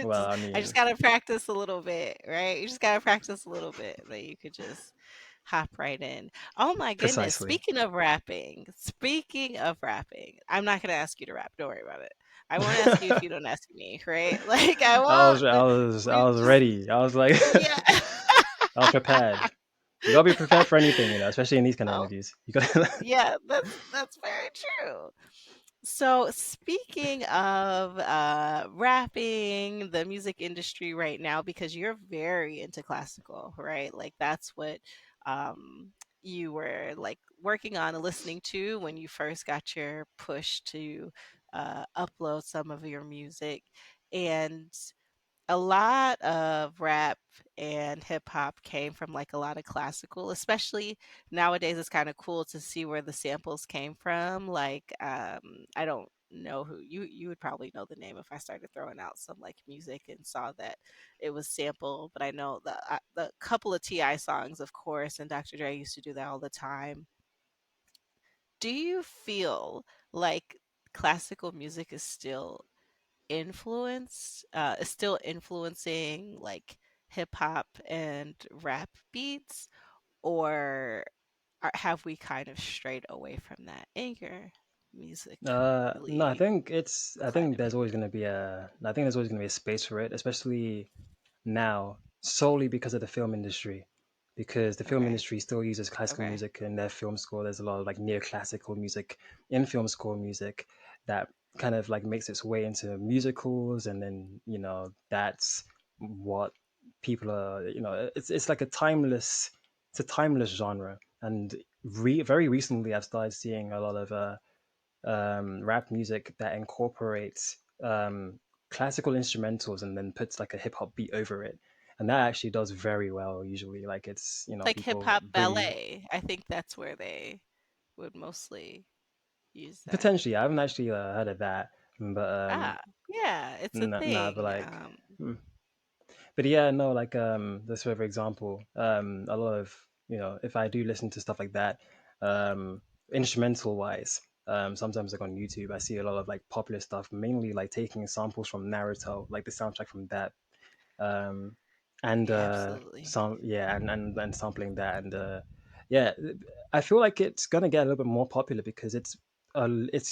Well, I I just mean, gotta practice a little bit, right? You just gotta practice a little bit, then you could just hop right in. Oh my goodness. precisely. Speaking of rapping, I'm not gonna ask you to rap. Don't worry about it. I won't ask you if you don't ask me, right? Like I I was, won't. I was, I We was just ready. I was like, yeah. I was prepared. You gotta be prepared for anything, especially in these kind of Oh, interviews. You gotta. yeah, that's very true. So, speaking of rapping, the music industry right now, because you're very into classical, right? Like that's what um, you were like working on and listening to when you first got your push to upload some of your music. And a lot of rap and hip hop came from like a lot of classical, especially nowadays. It's kind of cool to see where the samples came from. Like, I don't know who you would probably know the name if I started throwing out some like music and saw that it was sampled. But I know the couple of Ti songs, of course, and Dr. Dre used to do that all the time. Do you feel like classical music is still influencing like hip hop and rap beats, or have we kind of strayed away from that in your No, I musically think it's. I inclined think there's always opinion? gonna be a. I think there's always gonna be a space for it, especially now, solely because of the film industry. Because the film Okay. industry still uses classical Okay. music in their film score. There's a lot of like neoclassical music in film score music that kind of like makes its way into musicals, and then that's what people are. It's like it's a timeless genre. And very recently, I've started seeing a lot of rap music that incorporates classical instrumentals and then puts like a hip hop beat over it, and that actually does very well usually. Like it's Like hip people hop really ballet. I think that's where they would mostly use that. potentially. I haven't actually heard of that, but Ah, yeah, it's a nah, but thing. like. Hmm. But yeah, no, like this for example, a lot of if I do listen to stuff like that, um, instrumental wise, sometimes like on YouTube, I see a lot of like popular stuff, mainly like taking samples from Naruto, like the soundtrack from that, um, and Yeah, absolutely. some yeah, and sampling that, and yeah, I feel like it's gonna get a little bit more popular because it's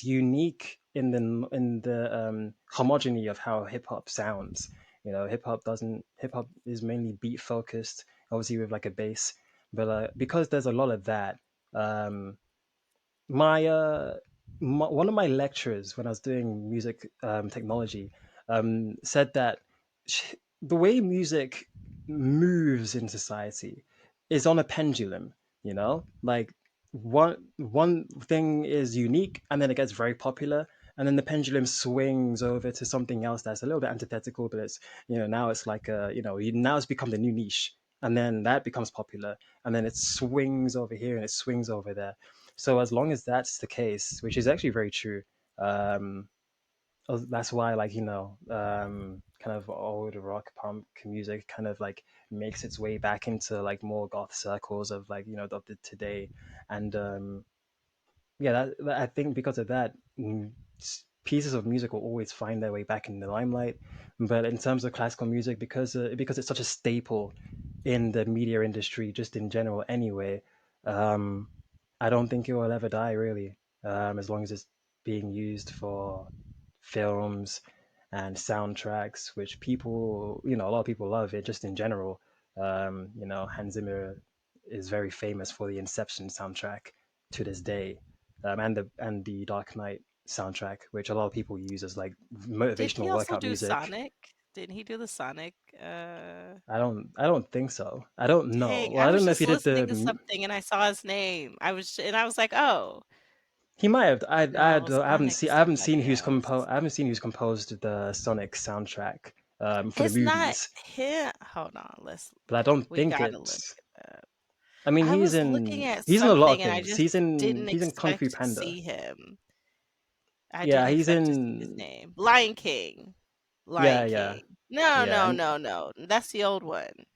unique in the homogeny of how hip hop sounds. Hip hop is mainly beat focused, obviously with like a bass. But because there's a lot of that, um, my, one of my lecturers when I was doing music technology said that the way music moves in society is on a pendulum. You know, like one thing is unique, and then it gets very popular, and then the pendulum swings over to something else that's a little bit antithetical, but it's now it's like now it's become the new niche, and then that becomes popular, and then it swings over here and it swings over there. So as long as that's the case, which is actually very true, um, that's why like kind of old rock punk music kind of like makes its way back into like more goth circles of like of the today, and yeah, I think because of that, pieces of music will always find their way back in the limelight. But in terms of classical music, because it's such a staple in the media industry, just in general, anyway, um, I don't think it will ever die really, as long as it's being used for films and soundtracks, which a lot of people love it just in general. Hans Zimmer is very famous for the Inception soundtrack to this day, and the Dark Knight soundtrack, which a lot of people use as like Did he motivational also workout do music. Sonic? Didn't he do the Sonic? I don't think so. I don't know. Dang, Well, I I was don't know if just he did listening the. to something and I saw his name. And I was like, "Oh, He might have. no, I haven't Sonic seen. is I haven't seen somebody who's else." I haven't seen who's composed the Sonic soundtrack for the It's not movies, him. Hold on, but I don't we think gotta look it's. it up. I mean, I was looking at he's in a lot of something and I things. just didn't He's in Kung Fu expect to Panda. see him. I Yeah, didn't he's expect to see his in. name. Lion King. Yeah, Lion yeah, King. No, yeah, no, and no, no. That's the old one.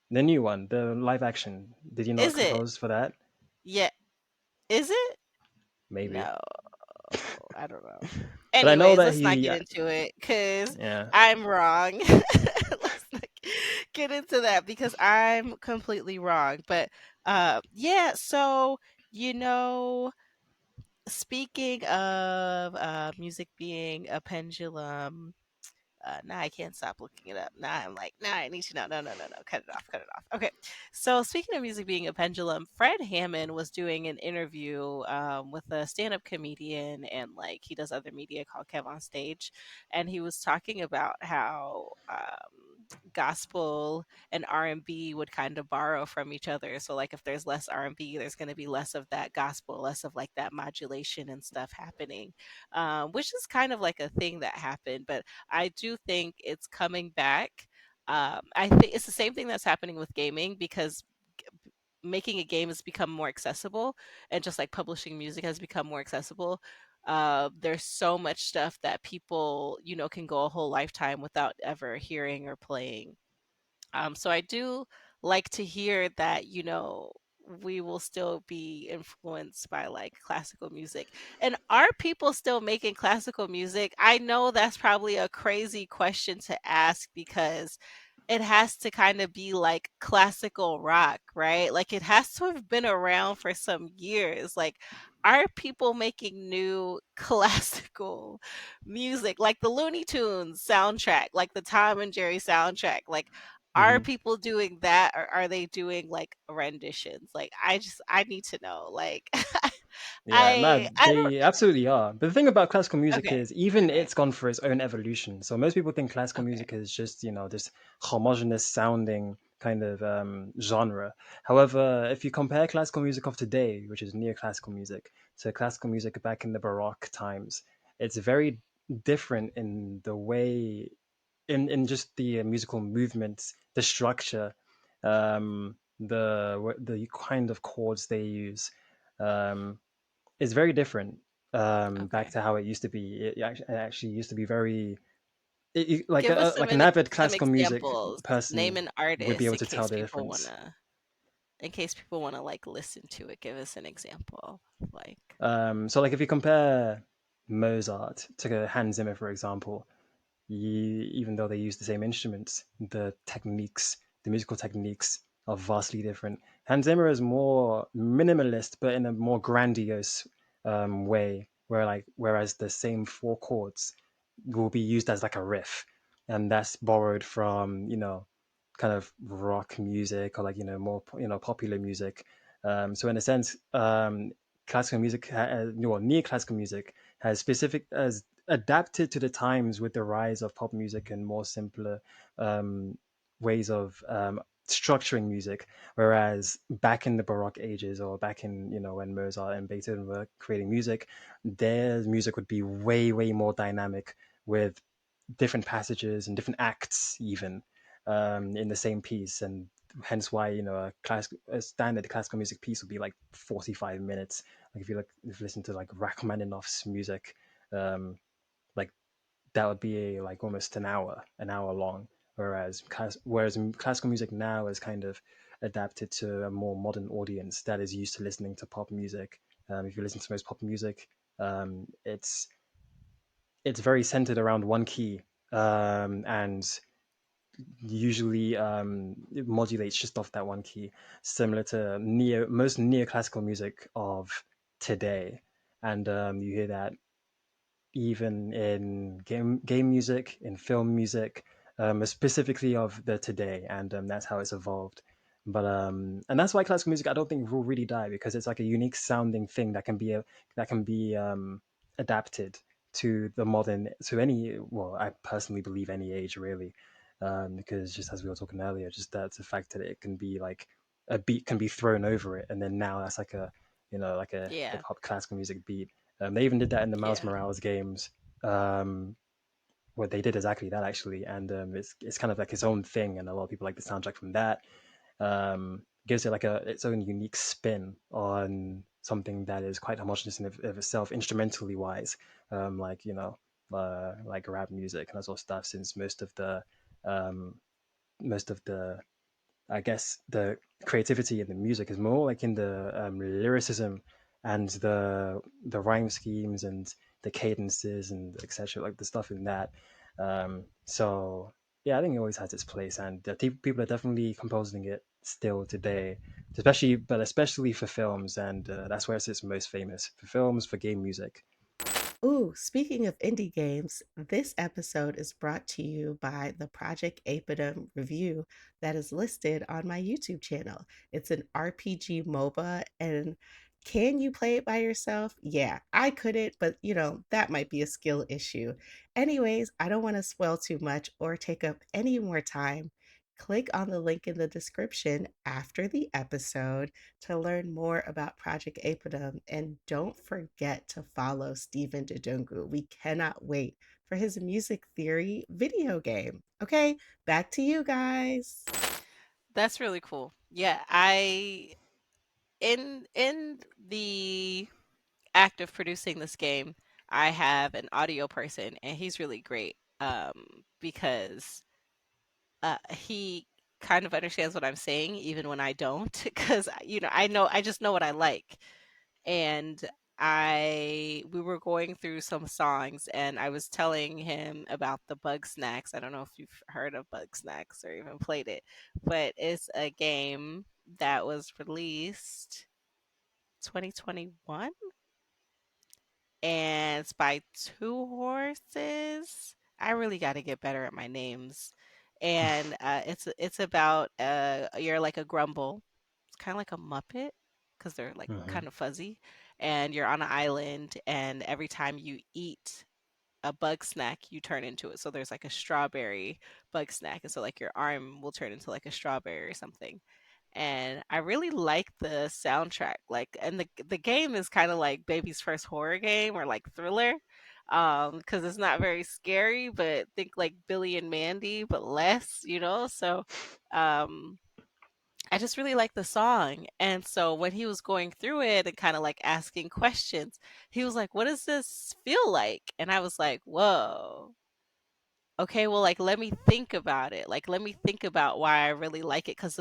the new one, the live action. Did you not Is it? compose for that? Yeah. Is it? Maybe, No. I don't know. but I know Anyways, that let's not he. get into it because Yeah. I'm wrong. Let's not get into that because I'm completely wrong. But yeah, so you know, speaking of music being a pendulum, now I can't stop looking it up. Now I'm like, now I need to know. No, no, no, no. Cut it off. Cut it off. Okay. So speaking of music being a pendulum, Fred Hammond was doing an interview with a stand-up comedian, and like he does other media called Kev on Stage, and he was talking about how gospel and R&B would kind of borrow from each other. So like if there's less R&B, there's going to be less of that gospel, less of like that modulation and stuff happening, which is kind of like a thing that happened. But I do think it's coming back. I think it's the same thing that's happening with gaming because making a game has become more accessible, and just like publishing music has become more accessible. There's so much stuff that people, can go a whole lifetime without ever hearing or playing. So I do like to hear that, we will still be influenced by like classical music. And are people still making classical music? I know that's probably a crazy question to ask because it has to kind of be like classical rock, right? Like it has to have been around for some years. Like, are people making new classical music like the Looney Tunes soundtrack, like the Tom and Jerry soundtrack? Like, are Mhm. people doing that or are they doing like renditions? Like I need to know. Like Yeah, no, I don't. they absolutely are. But the thing about classical music Okay. is even Okay. it's gone for its own evolution. So most people think classical Okay. music is just, this homogenous sounding kind of genre. However, if you compare classical music of today, which is neoclassical music, to classical music back in the Baroque times, it's very different in the way, in just the musical movements, the structure, the kind of chords they use. Um, it's very different, back Okay. to how it used to be. It actually used to be very like Give us like an avid some classical music examples. Name person an would be artist able to tell the difference. in case people wanna, like, listen to it. Give us an example. Like So like if you compare Mozart to Hans Zimmer, for example, even though they use the same instruments, the musical techniques are vastly different. Hans Zimmer is more minimalist, but in a more grandiose way, whereas the same four chords will be used as like a riff, and that's borrowed from kind of rock music or like more popular music. So in a sense, classical music, well, neoclassical music has specific has adapted to the times with the rise of pop music and more simpler um, ways of structuring music. Whereas back in the Baroque ages, or back in when Mozart and Beethoven were creating music, their music would be way way more dynamic with different passages and different acts even in the same piece, and hence why a standard classical music piece would be like 45 minutes. Like if you listen to like Rachmaninoff's music, um, like that would be like almost an hour long. Whereas classical music now is kind of adapted to a more modern audience that is used to listening to pop music. If you listen to most pop music, it's very centered around one key, and usually it modulates just off that one key, similar to most neoclassical music of today. And you hear that even in game music, in film music, specifically of the today, and that's how it's evolved. But and that's why classical music I don't think will really die, because it's like a unique sounding thing that can be adapted to the modern to any well I personally believe any age really, because just as we were talking earlier, just that's the fact that it can be like a beat can be thrown over it, and then now that's like a like a hip Yeah. hop classical music beat. They even did that in the Miles Yeah. Morales games. Um, what they did exactly that actually, and it's kind of like its own thing, and a lot of people like the soundtrack from that. Gives it like its own unique spin on something that is quite homogenous of itself, instrumentally wise, like like rap music and that sort of stuff. Since um, most of the I guess the creativity in the music is more like in the lyricism and the rhyme schemes and the cadences and etc. Like the stuff in that. So yeah, I think it always has its place, and people are definitely composing it still today, especially for films, and that's where it's most famous for films, for game music. Ooh, speaking of indie games, this episode is brought to you by the Project Apodum review that is listed on my YouTube channel. It's an RPG MOBA, and can you play it by yourself? Yeah, I couldn't, but that might be a skill issue. Anyways, I don't want to spoil too much or take up any more time. Click on the link in the description after the episode to learn more about Project Apodum, and don't forget to follow Stephen Ddungu. We cannot wait for his music theory video game. Okay, back to you guys. That's really cool. Yeah, I in the act of producing this game, I have an audio person and he's really great because he kind of understands what I'm saying even when I don't because I just know what I like. And I we were going through some songs and I was telling him about the Bug Snacks. I don't know if you've heard of Bug Snacks or even played it, but it's a game that was released 2021 and it's by Two Horses. I really got to get better at my names. And it's about you're like a grumble. It's kind of like a Muppet because they're like Hmm. kind of fuzzy, and you're on an island. And every time you eat a bug snack, you turn into it. So there's like a strawberry bug snack, and so like your arm will turn into like a strawberry or something. And I really like the soundtrack. Like, and the game is kind of like baby's first horror game or like thriller, because it's not very scary, but think like Billy and Mandy, but less, So, um, I just really like the song. And so when he was going through it and kind of like asking questions, he was like, "What does this feel like?" And I was like, "Whoa. Okay, well, like, let me think about it. Like, let me think about why I really like it. Because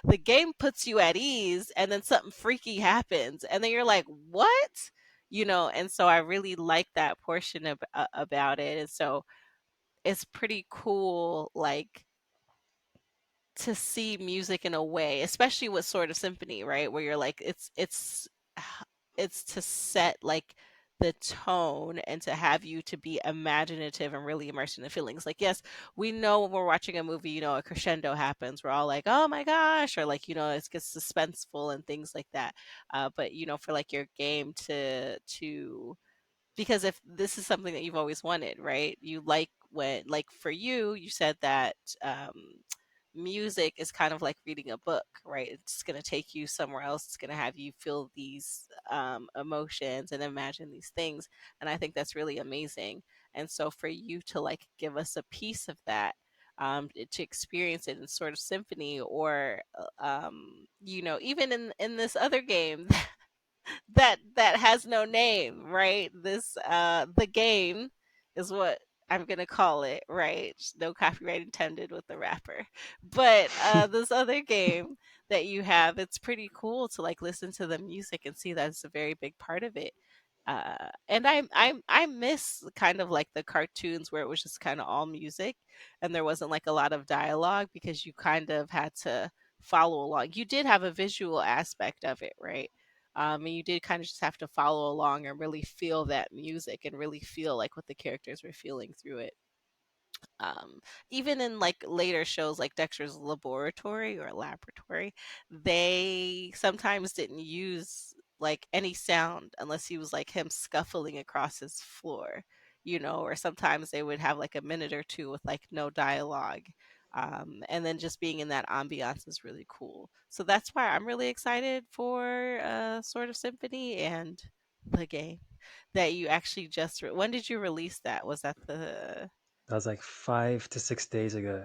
the game puts you at ease, and then something freaky happens, and then you're like, what? And so I really like that portion about it. And so it's pretty cool, like, to see music in a way, especially with sort of symphony, right? Where you're like, it's to set like the tone and to have you to be imaginative and really immersed in the feelings. Like, yes, we know when we're watching a movie, a crescendo happens. We're all like, oh my gosh, or like, it gets suspenseful and things like that. But for like your game because if this is something that you've always wanted, right? You like when, like for you, you said that music is kind of like reading a book, right? It's going to take you somewhere else. It's going to have you feel these emotions and imagine these things. And I think that's really amazing. And so for you to like give us a piece of that, to experience it in sort of symphony or even in this other game that has no name, right? This the game is what I'm gonna call it, right? No copyright intended with the rapper. But this other game that you have, it's pretty cool to like listen to the music and see that it's a very big part of it. And I miss kind of like the cartoons where it was just kind of all music and there wasn't like a lot of dialogue because you kind of had to follow along. You did have a visual aspect of it, right? And you did kind of just have to follow along and really feel that music and really feel like what the characters were feeling through it. um, Even in like later shows like Dexter's Laboratory, they sometimes didn't use like any sound unless he was like him scuffling across his floor, or sometimes they would have like a minute or two with like no dialogue. And then just being in that ambiance is really cool. So that's why I'm really excited for Sort of Symphony and the game that you actually when did you release that? Was that the That was like 5 to 6 days ago.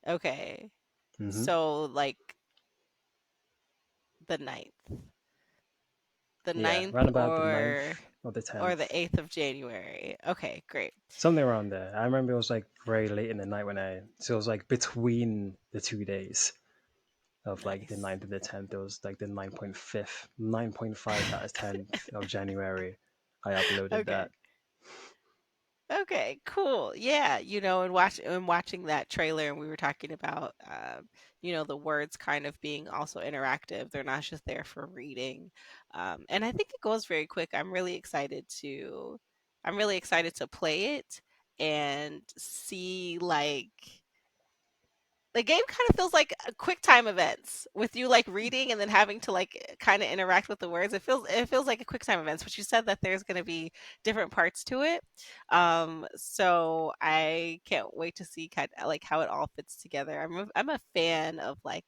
Okay. Hmm. So like the ninth. The Yeah, ninth around about the ninth or the or the 10th. 8th of January. Okay, great. Something around there. I remember it was like very late in the night so it was like between the 2 days of like the Nice. ninth and the 10th. It was like the 9.5 out of 10th of January. I uploaded Okay. that. Okay, cool. Yeah, and watching that trailer and we were talking about the words kind of being also interactive. They're not just there for reading. And I think it goes very quick. I'm really excited to play it and see like the game kind of feels like quick time events with you like reading and then having to like kind of interact with the words. It feels like a quick time events, but you said that there's going to be different parts to it. So I can't wait to see kind of like how it all fits together. I'm a fan of like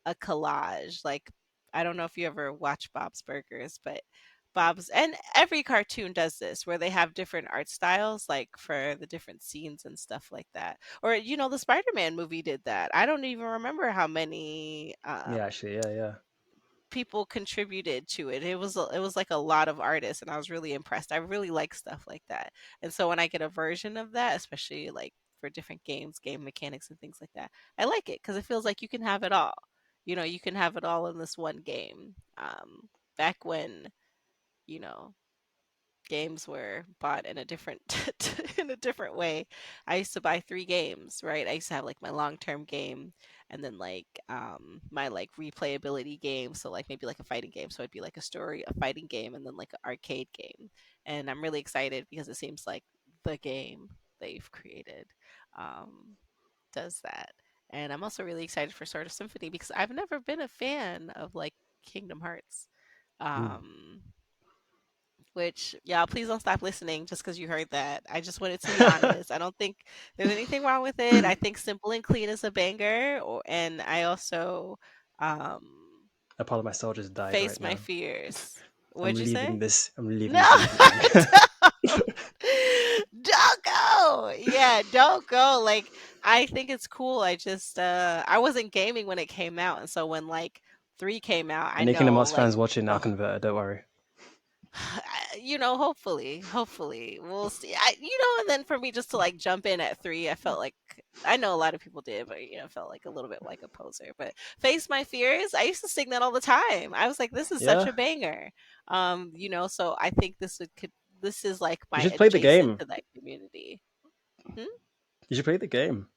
a collage. Like, I don't know if you ever watch Bob's Burgers, but Bob's and every cartoon does this where they have different art styles like for the different scenes and stuff like that. Or the Spider-Man movie did that. I don't even remember how many Yeah, actually, yeah, yeah. people contributed to it. It was like a lot of artists and I was really impressed. I really like stuff like that. And so when I get a version of that, especially like for different games, game mechanics and things like that, I like it because it feels like you can have it all. You can have it all in this one game. Back when, you know, games were bought in a different in a different way. I used to buy 3 games, right? I used to have like my long-term game and then like my like replayability game, so like maybe like a fighting game, so it'd be like a story, a fighting game and then like an arcade game. And I'm really excited because it seems like the game they've created um does that. And I'm also really excited for Sort of Symphony because I've never been a fan of like Kingdom Hearts. Mm. Um which, yeah, please don't stop listening just because you heard that. I just wanted to be honest. I don't think there's anything wrong with it. I think Simple and Clean is a banger, and I also um, A part of my soul just died Face right My now. Fears. I'm What'd you leaving say? this. I'm leaving No, this meeting. don't, don't go. Yeah, don't go. Like, I think it's cool. I wasn't gaming when it came out, and so when like 3 came out, I Any Kingdom know Hearts like fans watching now the converted, don't worry. hopefully we'll see. And then for me just to like jump in at 3, I felt like I know a lot of people did, but felt like a little bit like a poser. But Face My Fears, I used to sing that all the time. I was like, this is such Yeah, a banger. So I think this is like you my should play the adjacent game. to that community. Hmm? You should play the game.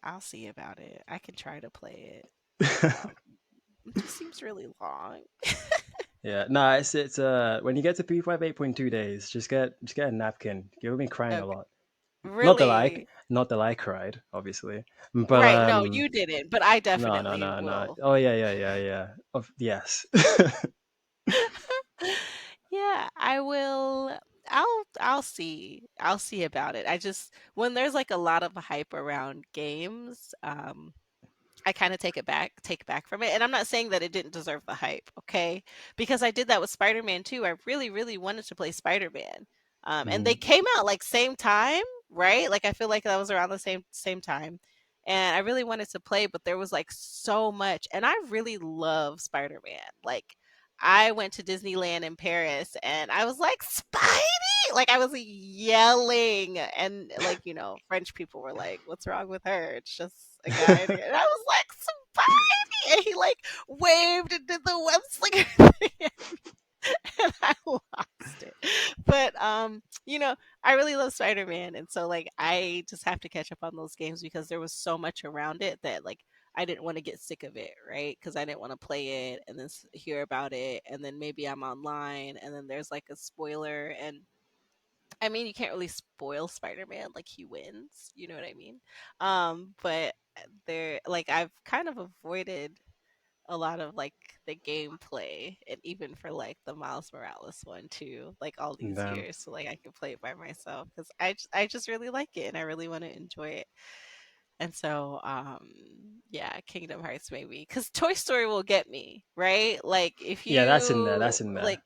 I'll see about it. I can try to play it. It just seems really long. Yeah, no, it's when you get to 358.2 days, just get a napkin. You've been crying a Okay. lot. Really? Not that I cried, obviously, but Right. No, you didn't, but I no, no, definitely no, no. will. Oh yeah, yeah, yeah, yeah. Yes. Yeah, I will. I'll see. I'll see about it. I just when there's like a lot of hype around games, I kind of take back from it. And I'm not saying that it didn't deserve the hype, okay? Because I did that with Spider-Man too. I really, really wanted to play Spider-Man. And they Mhm. came out like same time, right? Like I feel like that was around the same time. And I really wanted to play, but there was like so much. And I really love Spider-Man. Like I went to Disneyland in Paris and I was like, Spidey! Like I was yelling and like, French people were like, what's wrong with her? It's just a guy. And I was like, Spidey! And he like waved and did the web slinger thing. And I lost it. But I really love Spider-Man and so like I just have to catch up on those games because there was so much around it that like I didn't want to get sick of it, right? Because I didn't want to play it and then hear about it and then maybe I'm online and then there's like a spoiler and I mean you can't really spoil Spider-Man like he wins, you know what I mean? But there like I've kind of avoided a lot of like the gameplay and even for like the Miles Morales one too, like all these Damn. years, so like I can play it by myself because I just really like it and I really want to enjoy it. And so yeah, Kingdom Hearts maybe because Toy Story will get me, right? Like if Yeah, that's in there. you That's in there. like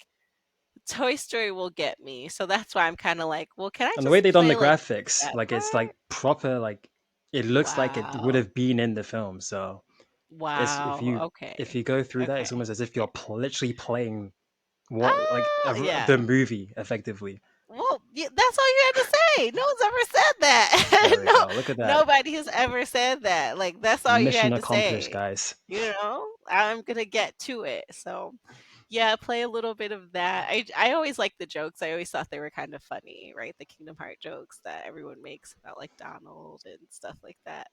Toy Story will get me. So that's why I'm kind of like, well, can I And the way just they done the play like graphics, that like it's part? like proper, like it looks like it would Wow. have been in the film. So it's Wow. if Okay. you go through that, it's Okay. almost as if Yeah. you're literally playing what like Yeah. the movie effectively. Well, that's all you had to say. No one's ever said that. There we No, go. Look at that. nobody has ever said that. Like that's all you Mission had to accomplished, say. guys. I'm gonna get to it. So, yeah, play a little bit of that. I always like the jokes. I always thought they were kind of funny, right? The Kingdom Heart jokes that everyone makes about like Donald and stuff like that.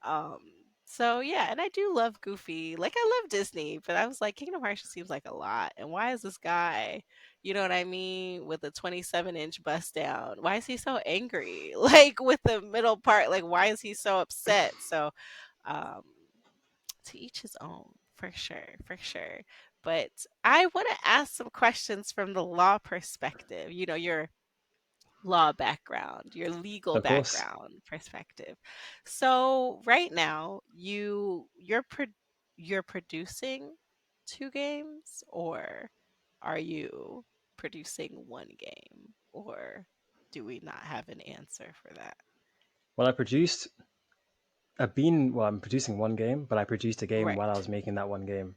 Um, so yeah, and I do love Goofy. Like I love Disney, but I was like, Kingdom Hearts just seems like a lot. And why is this guy? You know what I mean? With a 27-inch bust down. Why is he so angry? Like with the middle part, like why is he so upset? So, um, to each his own, for sure, for sure. But I want to ask some questions from the law perspective, your law background, your legal Of course. background perspective. So right now, you're producing two games, or are you producing one game, or do we not have an answer for that? Well, I'm producing one game, but I produced a game while I Right. was making that one game,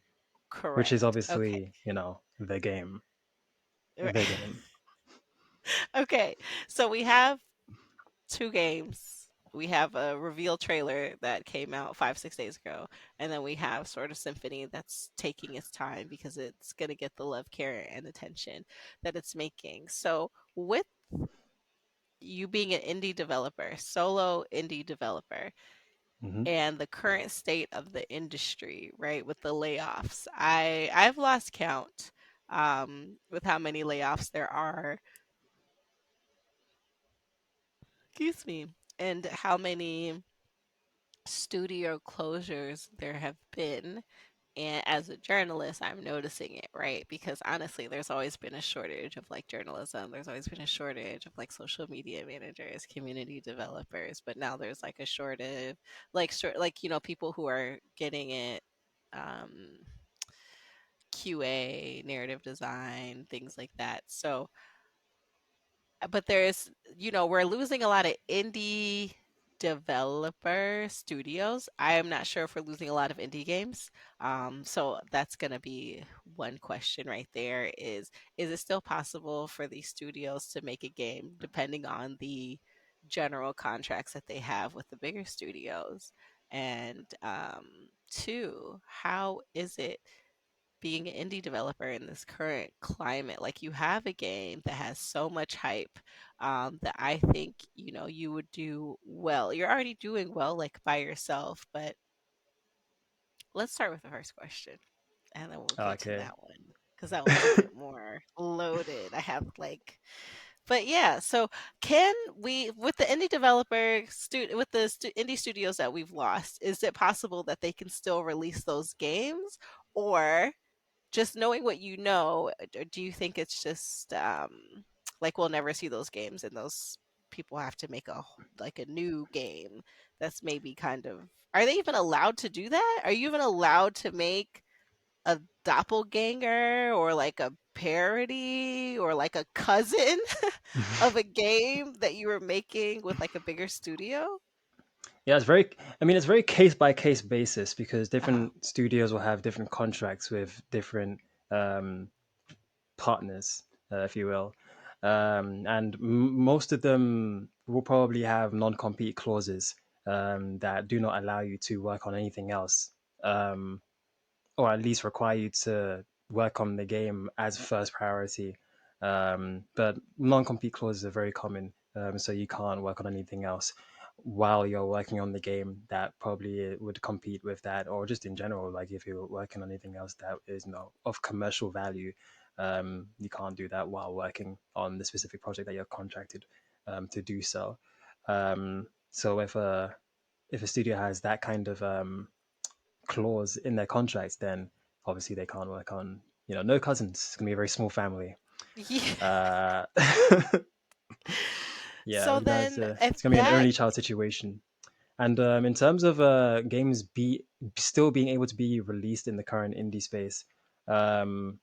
which is Correct. Okay. obviously, the game. The Right. game. Okay. So we have two games. We have a reveal trailer that came out 5, 6 days ago, and then we have sort of Symphony that's taking its time because it's gonna get the love, care, and attention that it's making. So, with you being an indie developer, solo indie developer, Hmm. and the current state of the industry, right, with the layoffs, I've lost count with how many layoffs there are. Excuse me, and how many studio closures there have been. And as a journalist, I'm noticing it, right? Because honestly, there's always been a shortage of like journalism. There's always been a shortage of like social media managers, community developers, but now there's like a shortage, like people who are getting it, um, QA, narrative design, things like that. So but there's we're losing a lot of indie developer studios. I am not sure if we're losing a lot of indie games. So that's going to be one question right there is it still possible for these studios to make a game depending on the general contracts that they have with the bigger studios? And two, how is it being an indie developer in this current climate? Like you have a game that has so much hype, that I think you would do well. You're already doing well like by yourself, but let's start with the first question. and then we'll get to Okay. that one because that one's a bit more loaded. I have like, but yeah. So can we, with the indie developer, with the indie studios that we've lost, is it possible that they can still release those games, or just knowing what you know, or do you think it's just like we'll never see those games and those people have to make like a new game that's maybe kind of, are they even allowed to do that? Are you even allowed to make a doppelganger or like a parody or like a cousin of a game that you were making with like a bigger studio? Yeah, it's very. I mean, it's very case by case basis because Uh-huh. different studios will have different contracts with different um, partners, if you will, and most of them will probably have non-compete clauses that do not allow you to work on anything else. Or at least require you to work on the game as first priority. But non-compete clauses are very common, so you can't work on anything else while you're working on the game that probably would compete with that, or just in general, like if you're working on anything else that is not of commercial value, you can't do that while working on the specific project that you're contracted to do so. So if a studio has that kind of clause in their contracts, then obviously they can't work on, no cousins. It's gonna be a very small family. Yeah. Uh, yeah, So then if it's gonna be an that, only child situation. And in terms of games still being able to be released in the current indie space, um,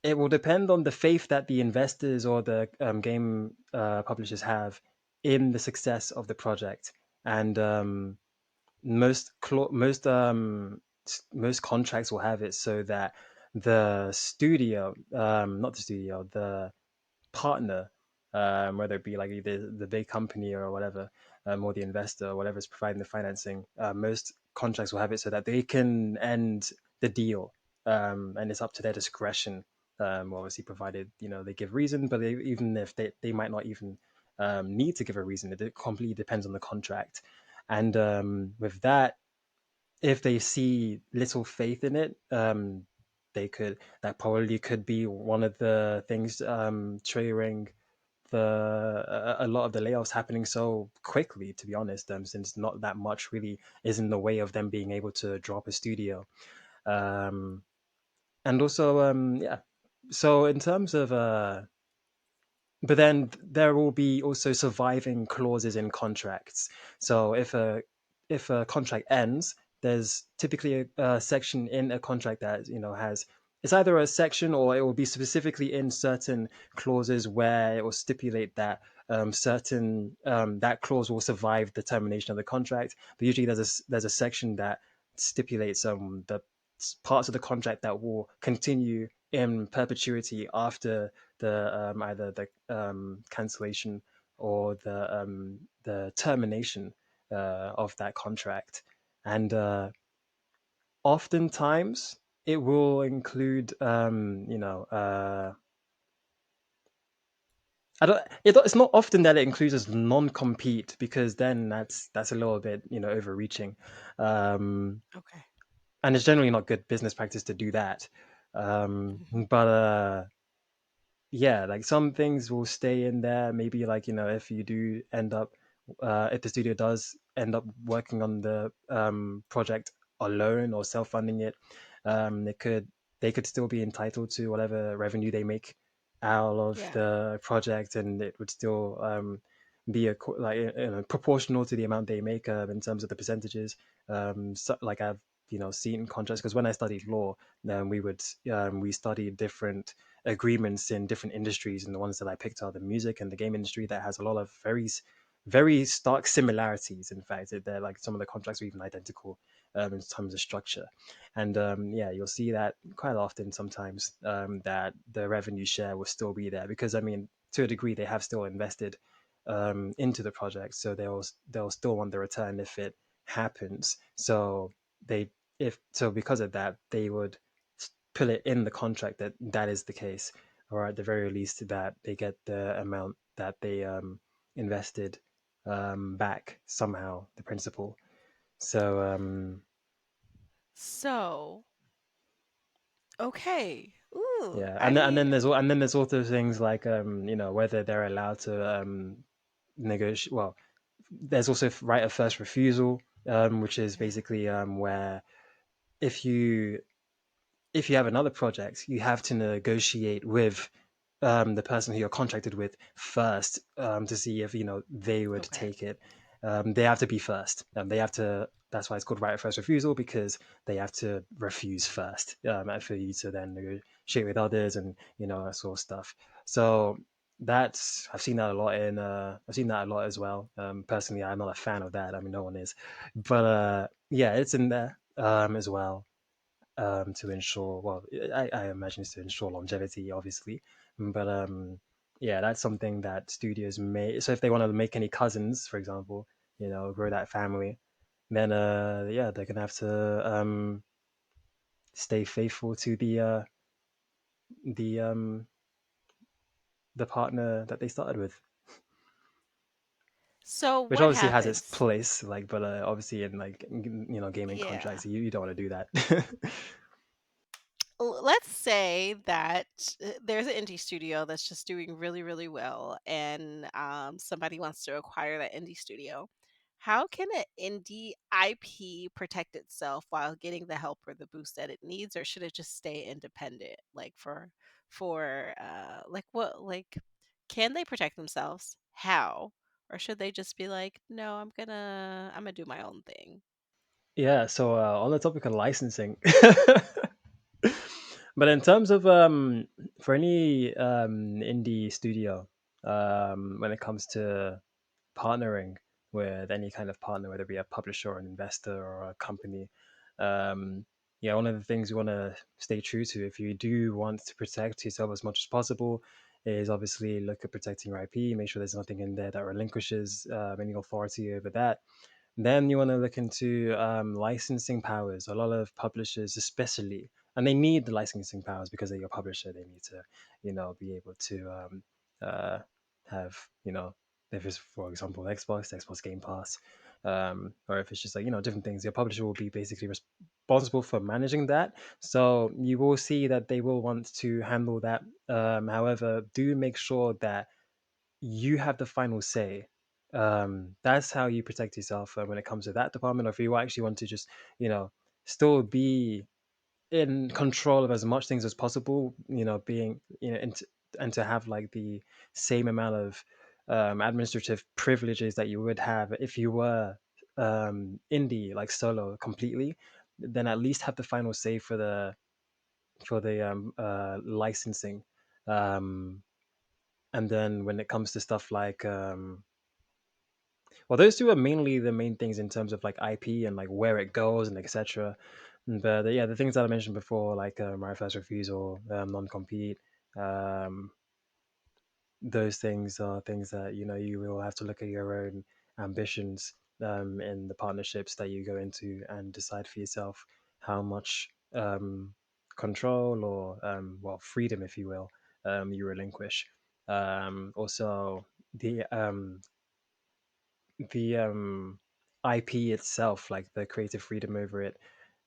it will depend on the faith that the investors or the game publishers have in the success of the project. And most contracts will have it so that the studio, not the studio, the partner, whether it be like either the big company or whatever, or the investor or whatever is providing the financing, most contracts will have it so that they can end the deal, and it's up to their discretion. Obviously, provided they give reason, but even if they might not even need to give a reason, it completely depends on the contract. And with that, if they see little faith in it, that probably could be one of the things triggering a lot of the layoffs happening so quickly. To be honest, since not that much really is in the way of them being able to drop a studio, um, and also yeah. So in terms of but then there will be also surviving clauses in contracts. So if a contract ends, there's typically a section in a contract that has, it's either a section or it will be specifically in certain clauses where it will stipulate that certain that clause will survive the termination of the contract. But usually there's a section that stipulates the parts of the contract that will continue in perpetuity after the either the cancellation or the termination of that contract. And oftentimes it will include it's not often that it includes as non-compete, because then that's a little bit overreaching, um, okay. and it's generally not good business practice to do that. Mhm. But yeah, like some things will stay in there. Maybe like if you do end up, if the studio does end up working on the project alone or self-funding it, um, they could they could still be entitled to whatever revenue they make out of Yeah. the project, and it would still be like proportional to the amount they make in terms of the percentages. So, like I've seen contracts, because when I studied law, then we studied different agreements in different industries, and the ones that I picked are the music and the game industry that has a lot of very stark similarities. In fact, they're like some of the contracts are even identical in terms of structure. And yeah, you'll see that quite often sometimes, that the revenue share will still be there, because I mean, to a degree, they have still invested into the project, so they'll still want the return if it happens. So they if so because of that, they would put it in the contract that that is the case, or at the very least that they get the amount that they invested back somehow, the principal. So So, Okay. Ooh, Yeah, and I then there's also things like whether they're allowed to negotiate. Well, there's also right of first refusal, which is okay. basically where if you if you have another project, you have to negotiate with the person who you're contracted with first to see if they would Okay. take it. They have to be first. They have to. That's why it's called right of first refusal because they have to refuse first and for you to then negotiate with others and that sort of stuff. So that's I've seen that a lot in I've seen that a lot as well. Personally, I'm not a fan of that. I mean, no one is, but yeah, it's in there as well to ensure, well, I imagine it's to ensure longevity, obviously. But yeah, that's something that studios may. So if they want to make any cousins, for example, grow that family, then yeah, they're gonna have to stay faithful to the the partner that they started with, So which what obviously has its happens? place. Like, but obviously in like gaming Yeah. contracts, you don't want to do that. Let's say that there's an indie studio that's just doing really, really well, and somebody wants to acquire that indie studio. How can an indie IP protect itself while getting the help or the boost that it needs, or should it just stay independent? Like like what like can they protect themselves? How? Or should they just be like, no, I'm gonna do my own thing? Yeah, so on the topic of licensing, but in terms of for any indie studio, when it comes to partnering with any kind of partner, whether it be a publisher or an investor or a company, um, yeah, one of the things you want to stay true to if you do want to protect yourself as much as possible is obviously look at protecting your IP, make sure there's nothing in there that relinquishes any authority over that. Then you want to look into licensing powers. A lot of publishers, especially, and they need the licensing powers because they're your publisher. They need to, be able to uh, have, if it's for example Xbox Game Pass, or if it's just like different things. Your publisher will be basically responsible for managing that. So you will see that they will want to handle that. However, do make sure that you have the final say. That's how you protect yourself when it comes to that department. Or if you actually want to just, you know, still be in control of as much things as possible, being, and to have like the same amount of administrative privileges that you would have if you were indie, like solo completely, then at least have the final say for the licensing. Um, and then when it comes to stuff like well, those two are mainly the main things in terms of like IP and like where it goes and etc. But yeah, the things that I mentioned before, like right of first refusal, non-compete, um, those things are things that you will have to look at your own ambitions in the partnerships that you go into and decide for yourself how much control or well freedom, if you will, you relinquish. Also, the IP itself, like the creative freedom over it,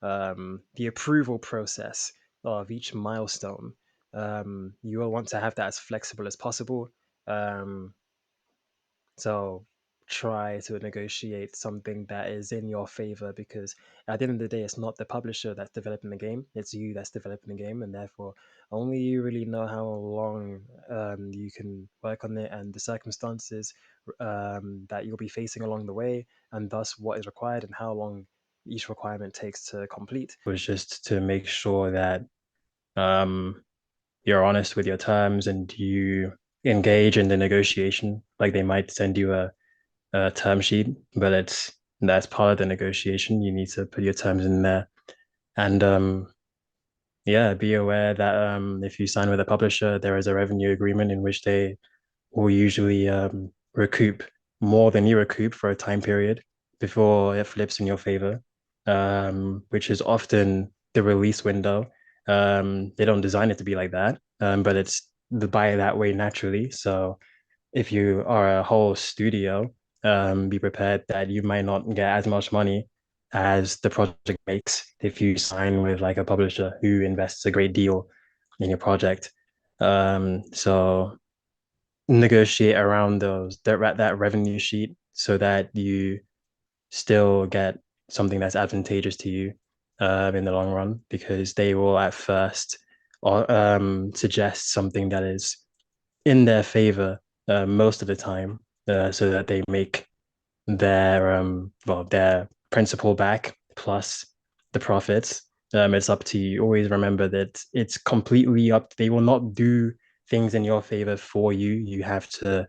the approval process of each milestone. You will want to have that as flexible as possible. Um, so try to negotiate something that is in your favor because at the end of the day, it's not the publisher that's developing the game, it's you that's developing the game, and therefore only you really know how long you can work on it and the circumstances that you'll be facing along the way, and thus what is required and how long each requirement takes to complete. Was just to make sure that um, you're honest with your terms and you engage in the negotiation. Like they might send you a term sheet, but that's part of the negotiation. You need to put your terms in there, and yeah, be aware that if you sign with a publisher, there is a revenue agreement in which they will usually recoup more than you recoup for a time period before it flips in your favor, which is often the release window. They don't design it to be like that, but it's the buy that way naturally. So if you are a whole studio, be prepared that you might not get as much money as the project makes. If you sign with like a publisher who invests a great deal in your project, so negotiate around that revenue sheet so that you still get something that's advantageous to you in the long run, because they will at first suggest something that is in their favor most of the time, so that they make their principal back plus the profits. It's up to you. Always remember that it's completely up. They will not do things in your favor for you. You have to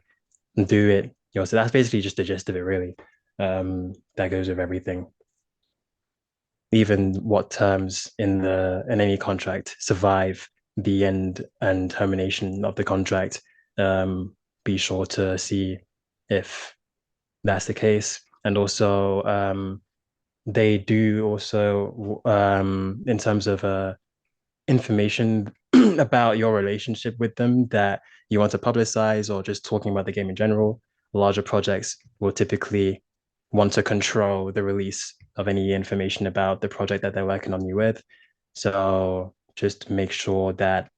do it. So that's basically just the gist of it, really. That goes with everything. Even what terms in any contract survive the end and termination of the contract. Be sure to see if that's the case. And also, they do also, in terms of information about your relationship with them that you want to publicize, or just talking about the game in general, larger projects will typically want to control the release of any information about the project that they're working on you with. So just make sure that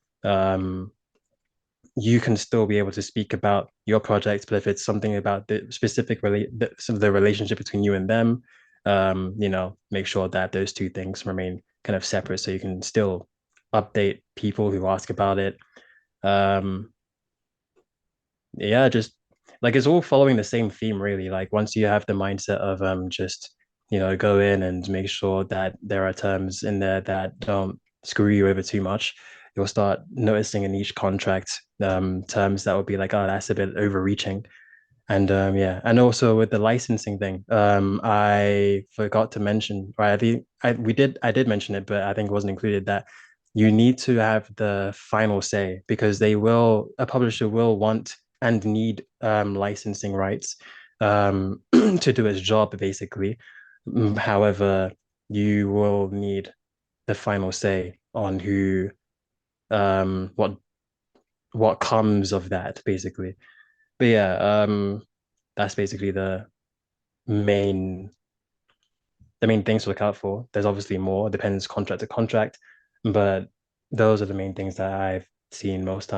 you can still be able to speak about your project, but if it's something about the specific the relationship between you and them, make sure that those two things remain kind of separate, so you can still update people who ask about it. Um, yeah, just like it's all following the same theme, really. Like once you have the mindset of just go in and make sure that there are terms in there that don't screw you over too much, you'll start noticing in each contract terms that will be like, oh, that's a bit overreaching. And yeah, and also with the licensing thing, I forgot to mention, right? I did mention it, but I think it wasn't included, that you need to have the final say, because a publisher will want and need licensing rights to do its job, basically. However, you will need the final say on who um what what comes of that, basically. But yeah, that's basically main the main things to look out for. There's obviously more, depends contract to contract, but those are the main things that I've seen most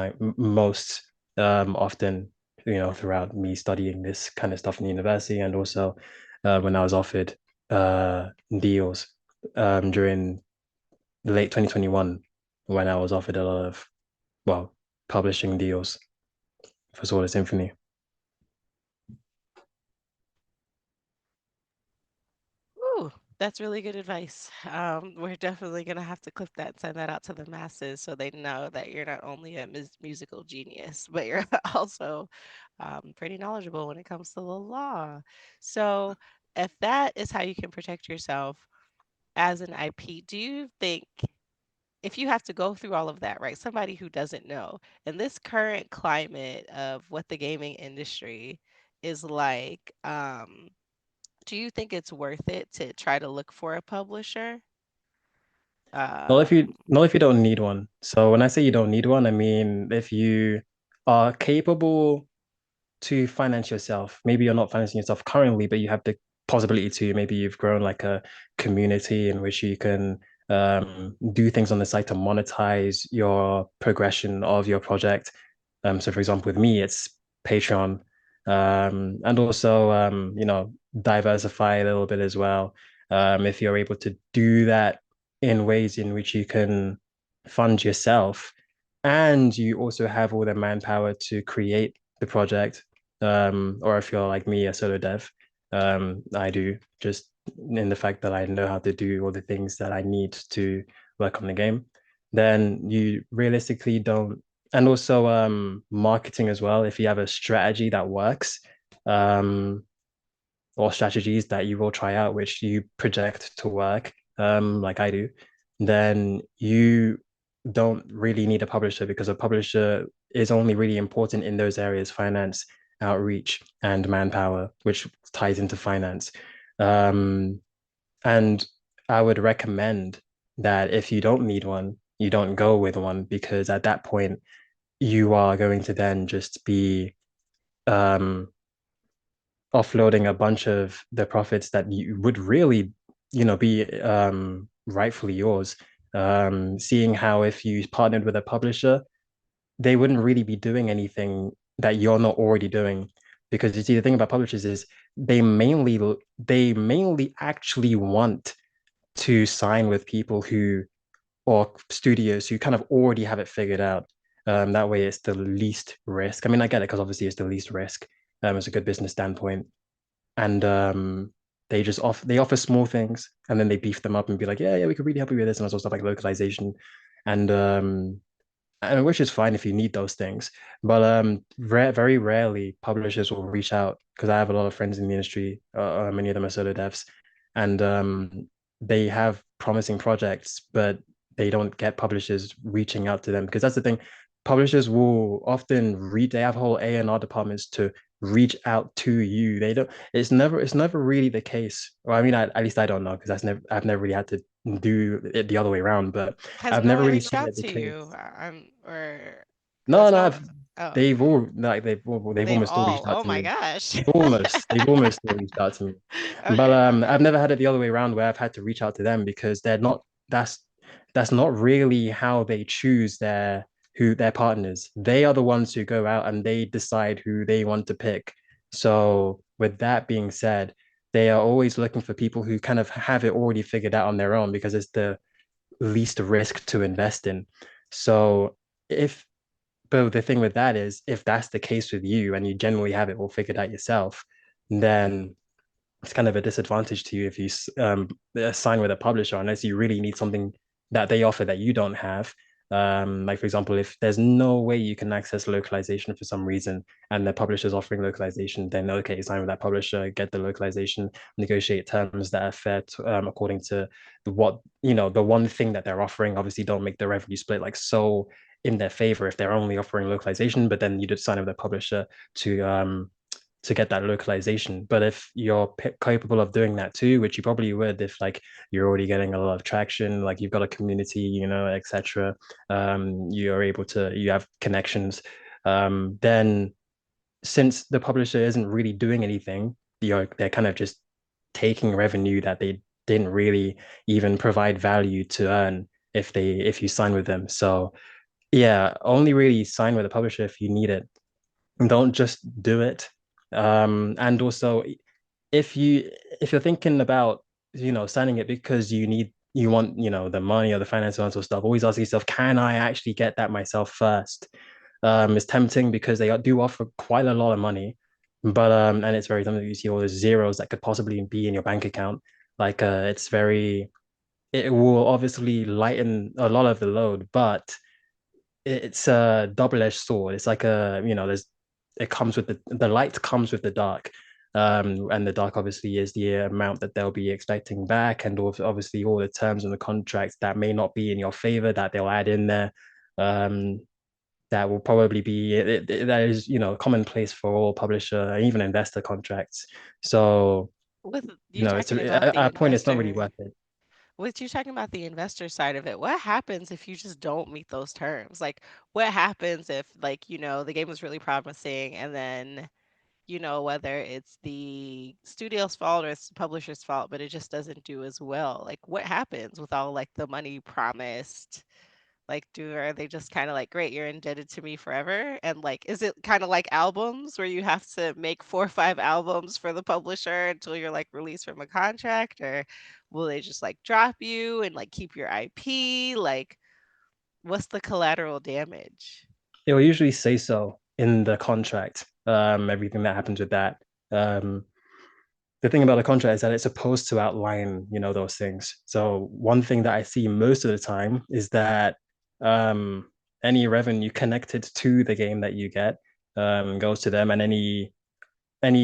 often, throughout me studying this kind of stuff in university, and also when I was offered deals during late 2021, when I was offered a lot of, well, publishing deals for Sort of Symphony. Ooh, that's really good advice. We're definitely gonna have to clip that and send that out to the masses so they know that you're not only a musical genius, but you're also pretty knowledgeable when it comes to the law. So, if that is how you can protect yourself as an IP, do you think if you have to go through all of that, right? Somebody who doesn't know, in this current climate of what the gaming industry is like, do you think it's worth it to try to look for a publisher? Um, Not if you don't need one. So when I say you don't need one, I mean if you are capable to finance yourself. Maybe you're not financing yourself currently, but you have the possibility to. Maybe you've grown like a community in which you can do things on the site to monetize your progression of your project. So for example, with me, it's Patreon, and also diversify a little bit as well. If you're able to do that in ways in which you can fund yourself, and you also have all the manpower to create the project, or if you're like me, a solo dev, I do, just in the fact that I know how to do all the things that I need to work on the game, then you realistically don't. And also marketing as well. If you have a strategy that works, um, or strategies that you will try out, which you project to work, like I do, then you don't really need a publisher, because a publisher is only really important in those areas: finance, outreach, and manpower, which ties into finance. Um, and I would recommend that if you don't need one, you don't go with one, because at that point, you are going to then just be um, offloading a bunch of the profits that you would really be rightfully yours. Seeing how if you partnered with a publisher, they wouldn't really be doing anything that you're not already doing. Because you see, the thing about publishers is they mainly they mainly actually want to sign with people who or studios who kind of already have it figured out. That way, it's the least risk. I mean, I get it because obviously it's the least risk. It's a good business standpoint, and they offer small things, and then they beef them up and be like, yeah, yeah, we could really help you with this and also stuff like localization, and which is fine if you need those things. But very rarely publishers will reach out because I have a lot of friends in the industry. Many of them are solo devs, and they have promising projects, but they don't get publishers reaching out to them because that's the thing. Publishers will often read. They have whole A&R departments to reach out to you. They don't. It's never really the case. Well, I mean, at least I don't know because I've never really had to do it the other way around. But Has I've no never one really reached seen out it the to case. you? Or No, has no, no I've, one? Oh, they've they've almost all reached all. out Oh to my me. gosh. They've almost all reached out to me. But Okay. I've never had it the other way around where I've had to reach out to them because they're not. That's not really how they choose their partners. They are the ones who go out and they decide who they want to pick. So with that being said, they are always looking for people who kind of have it already figured out on their own because it's the least risk to invest in. So if but the thing with that is if that's the case with you and you generally have it all figured out yourself, then it's kind of a disadvantage to you if you sign with a publisher unless you really need something that they offer that you don't have. Like for example, if there's no way you can access localization for some reason, and the publisher's offering localization, then okay, sign with that publisher, get the localization, negotiate terms that are fair according to the one thing that they're offering. Obviously, don't make the revenue split like so in their favor if they're only offering localization, but then you just sign with the publisher to to get that localization. But if you're capable of doing that too, which you probably would if like you're already getting a lot of traction, like you've got a community, etc. You're able to you have connections. Then since the publisher isn't really doing anything, they're kind of just taking revenue that they didn't really even provide value to earn if you sign with them. So yeah, only really sign with a publisher if you need it. Don't just do it. And also if you if you're thinking about signing it because you want the money or the financial stuff, always ask yourself, can I actually get that myself first? It's tempting because they do offer quite a lot of money, but and it's very tempting. You see all the zeros that could possibly be in your bank account. Like it will obviously lighten a lot of the load, but it's a double-edged sword. It's like there's it comes with the light comes with the dark. And the dark obviously is the amount that they'll be expecting back, and obviously all the terms and the contracts that may not be in your favor that they'll add in there. Um, that will probably be that is commonplace for all publisher and even investor contracts. So With you it's talking about at the a point it's not really investor, worth it. with you talking about the investor side of it, what happens if you just don't meet those terms? Like, what happens if, like, the game was really promising and then, whether it's the studio's fault or it's the publisher's fault, but it just doesn't do as well? Like, what happens with all like the money promised? Like, are they just kind of like, great, you're indebted to me forever? And like, is it kind of like albums where you have to make 4 or 5 albums for the publisher until you're like released from a contract? Or will they just like drop you and like keep your IP? Like, what's the collateral damage? It will usually say so in the contract. Everything that happens with that. Um, the thing about a contract is that it's supposed to outline, those things. So one thing that I see most of the time is that um, any revenue connected to the game that you get goes to them, and any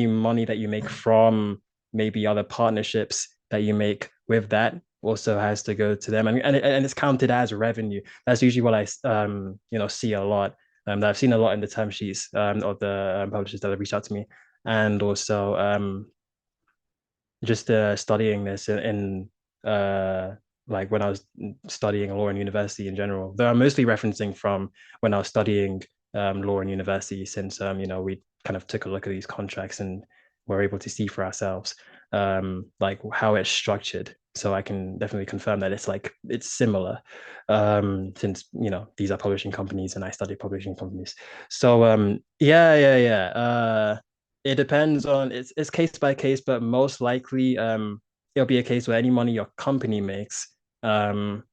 money that you make from maybe other partnerships that you make with that also has to go to them, and it's counted as revenue. That's usually what I see a lot. That I've seen a lot in the term sheets of the publishers that have reached out to me, and also just studying this in like when I was studying law in university in general. Though I'm mostly referencing from when I was studying law in university, since we kind of took a look at these contracts and were able to see for ourselves. like how it's structured. So I can definitely confirm that it's similar, since these are publishing companies and I study publishing companies. So yeah. It depends on it's case by case, but most likely it'll be a case where any money your company makes um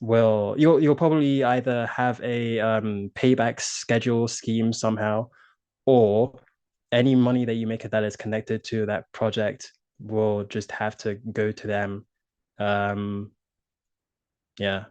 will you'll probably either have a payback schedule scheme somehow, or any money that you make that is connected to that project will just have to go to them. Um, yeah,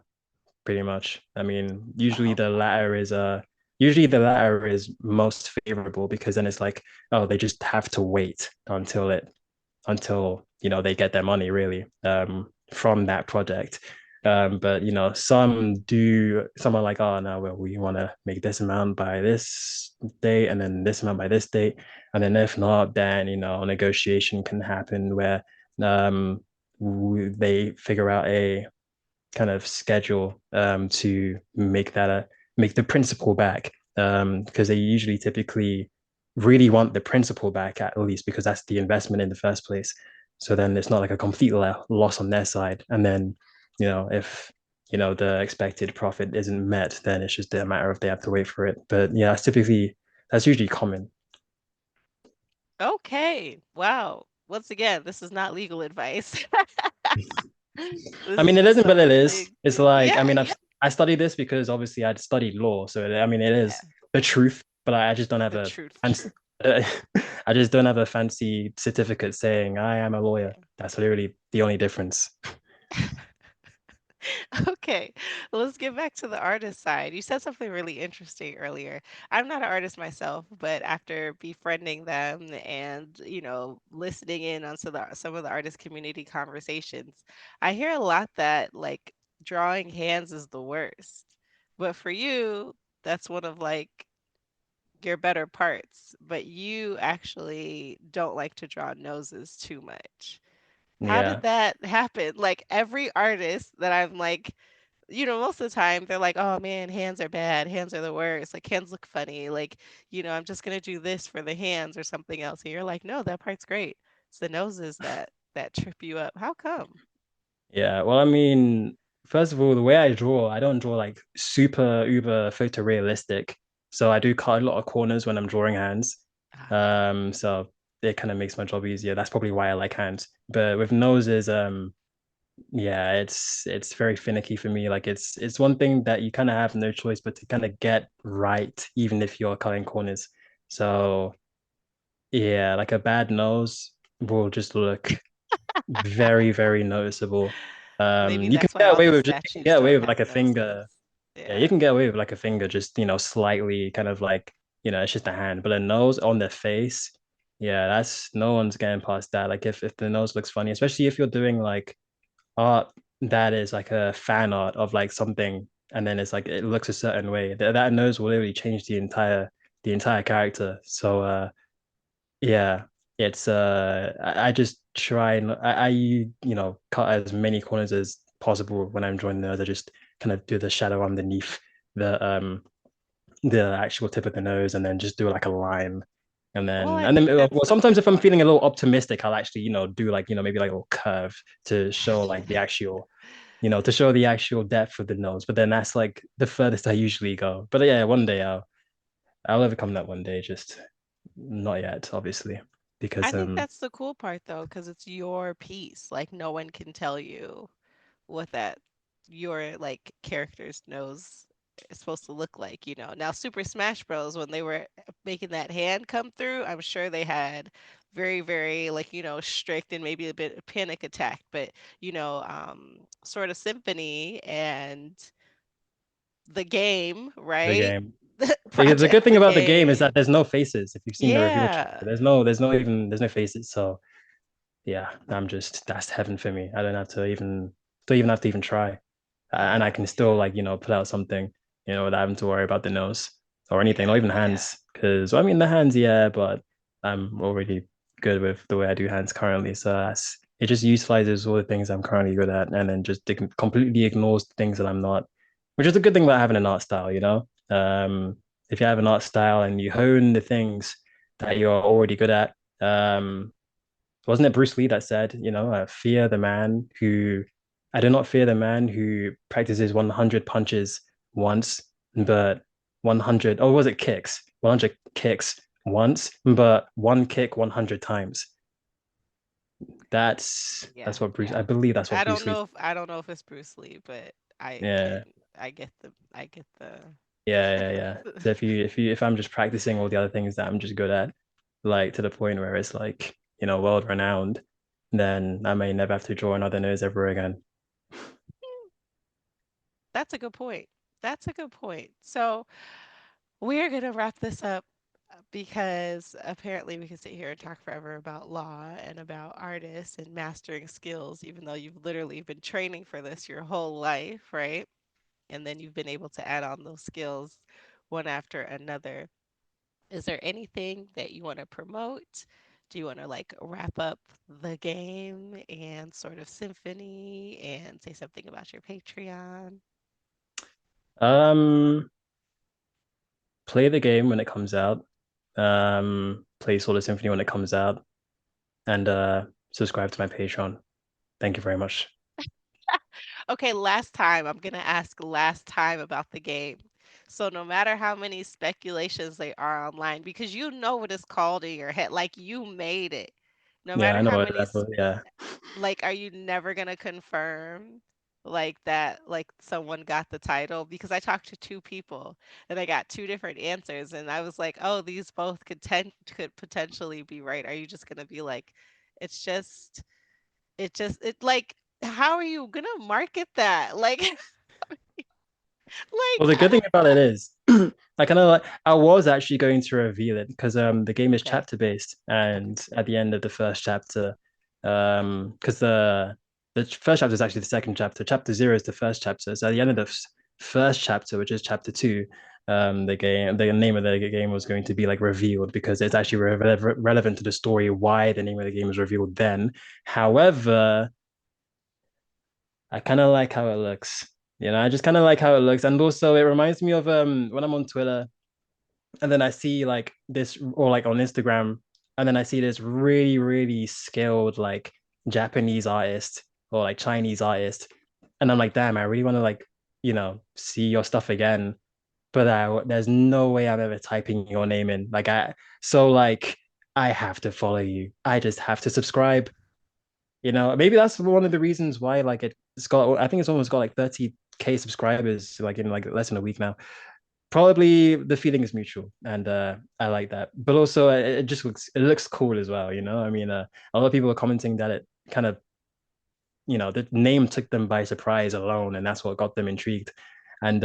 pretty much. I mean, Oh, usually the latter is most favorable because then it's like, oh, they just have to wait until they get their money really from that project. But some are like, oh no, well, we want to make this amount by this date and then this amount by this date. And then if not, then a negotiation can happen where um they figure out a kind of schedule to make the principal back, because they usually typically really want the principal back at least because that's the investment in the first place. So then it's not like a complete loss on their side. And then if the expected profit isn't met, then it's just a matter of they have to wait for it. But yeah, that's usually common. okay. Wow. Once again, this is not legal advice. I This mean, is it just isn't, but it is. something. It's like, I Yeah, mean, I studied this because obviously I'd studied law, so I mean, it yeah. is the truth. But I just don't have The a truth. fancy, I just don't have a fancy certificate saying I am a lawyer. That's literally the only difference. Okay, let's get back to the artist side. You said something really interesting earlier. I'm not an artist myself, but after befriending them and, listening in on some of the artist community conversations, I hear a lot that like drawing hands is the worst. But for you, that's one of like your better parts, but you actually don't like to draw noses too much. How did Yeah, that happen? Like every artist that I'm like, most of the time they're like, "Oh man, hands are bad. Hands are the worst. Like hands look funny. Like, I'm just gonna do this for the hands or something else." And you're like, "No, that part's great. It's the noses that trip you up. How come?" yeah. Well, I mean, first of all, the way I draw, I don't draw like super uber photorealistic. So I do cut a lot of corners when I'm drawing hands. Ah. So it kind of makes my job easier. That's probably why I like hands. But with noses, yeah, it's very finicky for me. Like it's one thing that you kind of have no choice but to kind of get right, even if you're cutting corners. So yeah, like a bad nose will just look very, very noticeable. Maybe You can that's why get all away the with just you can statues get away don't with have like a noses. finger. Yeah, you Yeah. can get away with like a finger, just slightly kind of like it's just a hand, but a nose on the face, yeah, that's no one's getting past that. Like if the nose looks funny, especially if you're doing like art that is like a fan art of like something, and then it's like it looks a certain way. That nose will literally change the entire character. So yeah, it's I just try and cut as many corners as possible when I'm drawing the nose. I just kind of do the shadow underneath the um the actual tip of the nose and then just do like a line. And Well, then I think that's well the sometimes cool if I'm part. feeling a little optimistic, I'll actually, do like, maybe like a little curve to show like the actual, to show the actual depth of the nose. But then that's like the furthest I usually go. But yeah, one day I'll overcome that one day, just not yet, obviously. I Because think that's the cool part though, because it's your piece. Like no one can tell you what that your like character's nose is supposed to look like. Now Super Smash Bros. When they were making that hand come through, I'm sure they had very, very like, strict and maybe a bit of panic attack. But, sort of Symphony and the game, the right? game. The Project good thing the about the game is that game. there's no faces. If you've seen the reveal trailer, Yeah. there's no faces. So yeah, that's heaven for me. I don't even have to even try. And I Yeah. can still like, put out something, without having to worry about the nose or anything, Yeah. not even hands. Because I mean the hands, yeah, but I'm already good with the way I do hands currently. So it just utilizes all the things I'm currently good at and then just completely ignores the things that I'm not, which is a good thing about having an art style. If you have an art style and you hone the things that you're already good at, um, wasn't it Bruce Lee that said, fear the man who, I do not fear the man who practices 100 punches once, but 100, oh, was it kicks? 100 kicks once, but one kick 100 times. Yeah, That's what Bruce, yeah. I believe that's what Bruce Lee. I don't know if it's Bruce Lee, but Yeah, I get the yeah. So if I'm just practicing all the other things that I'm just good at, like to the point where it's like, world renowned, then I may never have to draw another nose ever again. That's a good point. That's a good point. So we're gonna wrap this up because apparently we can sit here and talk forever about law and about artists and mastering skills, even though you've literally been training for this your whole life, right? And then you've been able to add on those skills one after another. Is there anything that you want to promote? Do you want to like wrap up the game and sort of Symphony and say something about your Patreon? Um, Play the game when it comes out. Play Solar Symphony when it comes out, and subscribe to my Patreon. Thank you very much. Okay, last time. I'm gonna ask last time about the game. So no matter how many speculations they are online, because you know what it's called in your head, like you made it. No Yeah, matter I know how what many, that, but yeah. like, are you never gonna confirm like that, like someone got the title? Because I talked to two people and I got two different answers, and I was like, oh, these both could potentially be right. Are you just gonna be like, it's just, it like, how are you gonna market that? Like, Well, like, the good thing about it is, I kind of like I was actually going to reveal it because the game is okay, chapter based, okay. and at the end of the first chapter, because the first chapter is actually the second chapter. Chapter zero is the first chapter. So at the end of the first chapter, which is chapter two, the name of the game was going to be like revealed because it's actually relevant to the story why the name of the game is revealed then. However, I kind of like how it looks. I just kind of like how it looks, and also it reminds me of when I'm on Twitter and then I see like this, or like on Instagram, and then I see this really really skilled like Japanese artist or like Chinese artist, and I'm like, damn, I really want to like see your stuff again, but there's no way I'm ever typing your name in. Like I have to follow you. I just have to subscribe. Maybe that's one of the reasons why like it's got, I think it's almost got like 30K subscribers like in like less than a week now. Probably the feeling is mutual, and I like that. But also it just looks cool as well, I mean, a lot of people are commenting that it kind of, the name took them by surprise alone, and that's what got them intrigued. And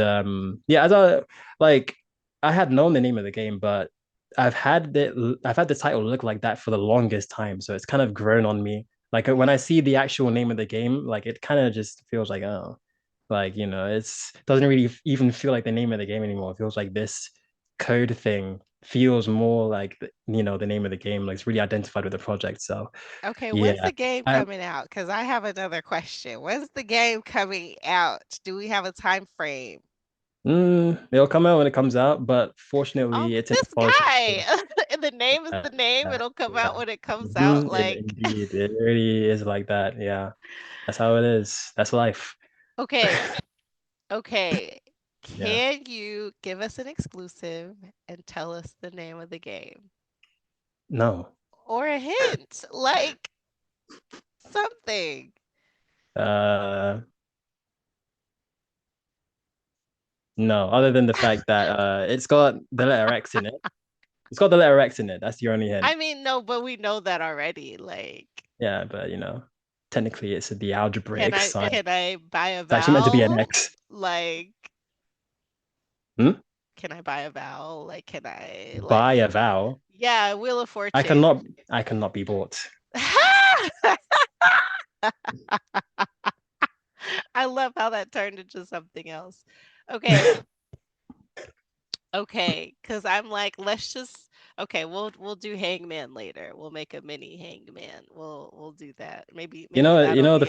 yeah, like I had known the name of the game, but I've had the title look like that for the longest time, so it's kind of grown on me. Like when I see the actual name of the game, like it kind of just feels like, oh, like it's doesn't really even feel like the name of the game anymore. It feels like this code thing feels more like the name of the game, like it's really identified with the project. So Okay, when's yeah. the game I, coming out? Because I have another question. When's the game coming out? Do we have a time frame? It'll come out when it comes out, but Oh, fortunately, it's in the this quality guy. state. And the name is Uh, the name. It'll come out yeah. when it comes out. Like, Indeed, it really is like that. Yeah, that's how it is. That's life. okay, okay. Yeah. Can you give us an exclusive and tell us the name of the game? No. Or a hint, like something. Uh, no. Other than the fact that it's got the letter X in it. It's got the letter X in it. That's the only hint. I mean, no, but we know that already. Like, Yeah, but technically, it's the algebraic sign. can I buy a It's actually meant to be an vowel? X. Like, Hmm? can I buy a vowel? Like, can I like, By a vowel. yeah, Wheel of I Fortune. cannot. I cannot be bought. I love how that turned into something else. Okay, okay, because I'm like, let's just okay, we'll do Hangman later. We'll make a mini Hangman. We'll do that. Maybe You that'll know be another.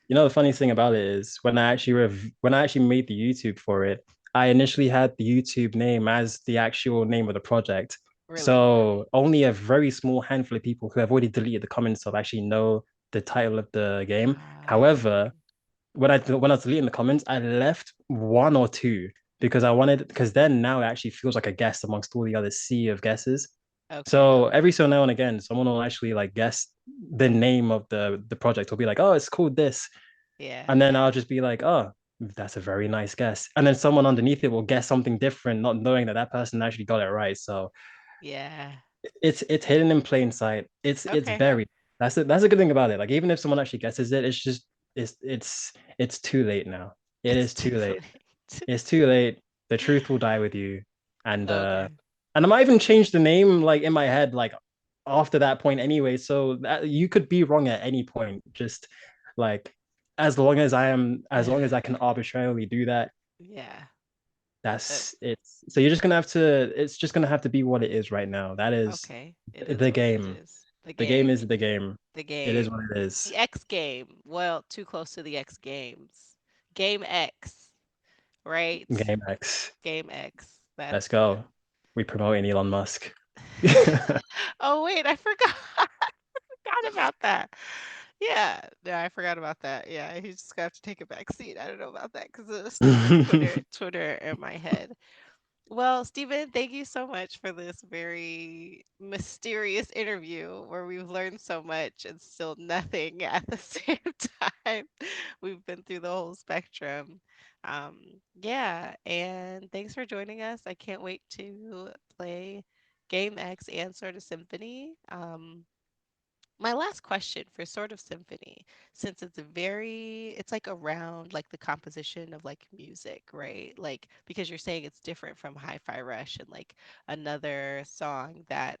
the funniest thing about it is when I actually made the YouTube for it, I initially had the YouTube name as the actual name of the project. Really? So only a very small handful of people who have already deleted the comments of actually know the title of the game. Oh, However, when I was deleting the comments, I left one or two because then now it actually feels like a guess amongst all the other sea of guesses. okay. So every so now and again, someone will actually like guess the name of the project. Will be like, oh, it's called this, Yeah. and then I'll just be like, oh, that's a very nice guess. And then someone underneath it will guess something different, not knowing that that person actually got it right. So Yeah. it's hidden in plain sight. It's Okay. very that's a good thing about it. Like even if someone actually guesses it, it's just it's too late now. It It's is too too late. late. It's too late. The truth will die with you. And Okay. I might even change the name like in my head like after that point anyway. So that you could be wrong at any point. Just like as long as I can arbitrarily do that, Yeah. That that's it's so you're just gonna have to it's just gonna have to be what it is right now. That is okay. It is the what it game. is. The The game game. is the game. The It is what game. it is. The X game. Well, too close to the X Games. Game X, right? Game X. Game X. Let's That's go. We promoting Elon Musk. Oh wait, I forgot. Forgot about that. Yeah, yeah, I forgot about that. Yeah, he's just gonna have to take a back seat. I don't know about that because it's still like Twitter in my head. Well, Stephen, thank you so much for this very mysterious interview where we've learned so much and still nothing at the same time. We've been through the whole spectrum. Um, yeah, and thanks for joining us. I can't wait to play Game X and Sort of Symphony. My last question for sort of symphony, since it's like around like the composition of like music, right? Like because you're saying it's different from Hi-Fi Rush and like another song that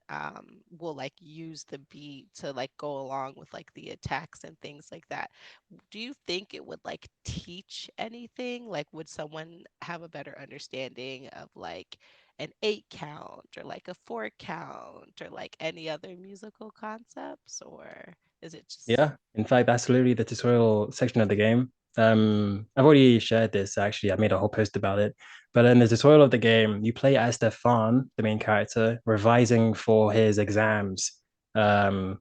will like use the beat to like go along with like the attacks and things like that. Do you think it would like teach anything? Like would someone have a better understanding of like an 8 count or like a 4 count or like any other musical concepts, or is it just Yeah, in fact, that's literally the tutorial section of the game. I've already shared this actually. I made a whole post about it. But in the tutorial of the game, you play as Stefan, the main character, revising for his exams um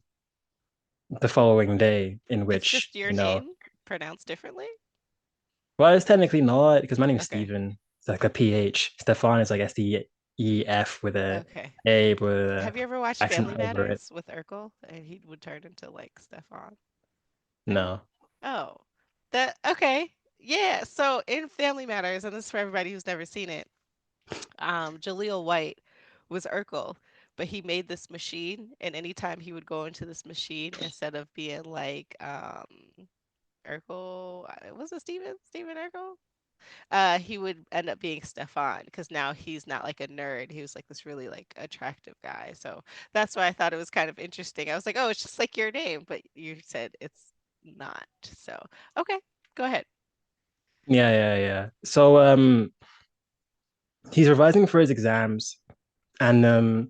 the following day, in it's which, just your name pronounced differently? well, it's technically not because my name is Okay. Steven. It's like a PH. Stefan is like SDEF with a Okay. A with a Have you ever watched accent Family over it. Matters with Urkel and he would turn into like Stefan? No? No. Oh. That okay. Yeah, so in Family Matters, and this is for everybody who's never seen it, Jaleel White was Urkel, but he made this machine, and anytime he would go into this machine, instead of being like Urkel, was it Steven Urkel? He would end up being Stefan because now he's not like a nerd. He was like this really like attractive guy. So that's why I thought it was kind of interesting. I was like, oh, it's just like your name, but you said it's not. So okay, go ahead. Yeah. So he's revising for his exams and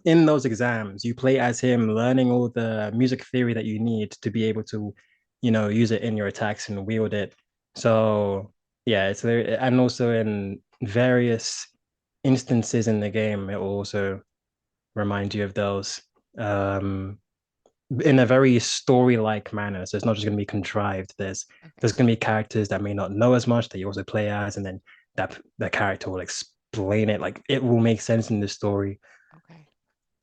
in those exams, you play as him, learning all the music theory that you need to be able to, use it in your attacks and wield it. So yeah, it's very, and also in various instances in the game, it will also remind you of those in a very story-like manner. So it's not just going to be contrived. There's Okay, going to be characters that may not know as much that you also play as, and then that the character will explain it. Like it will make sense in the story okay,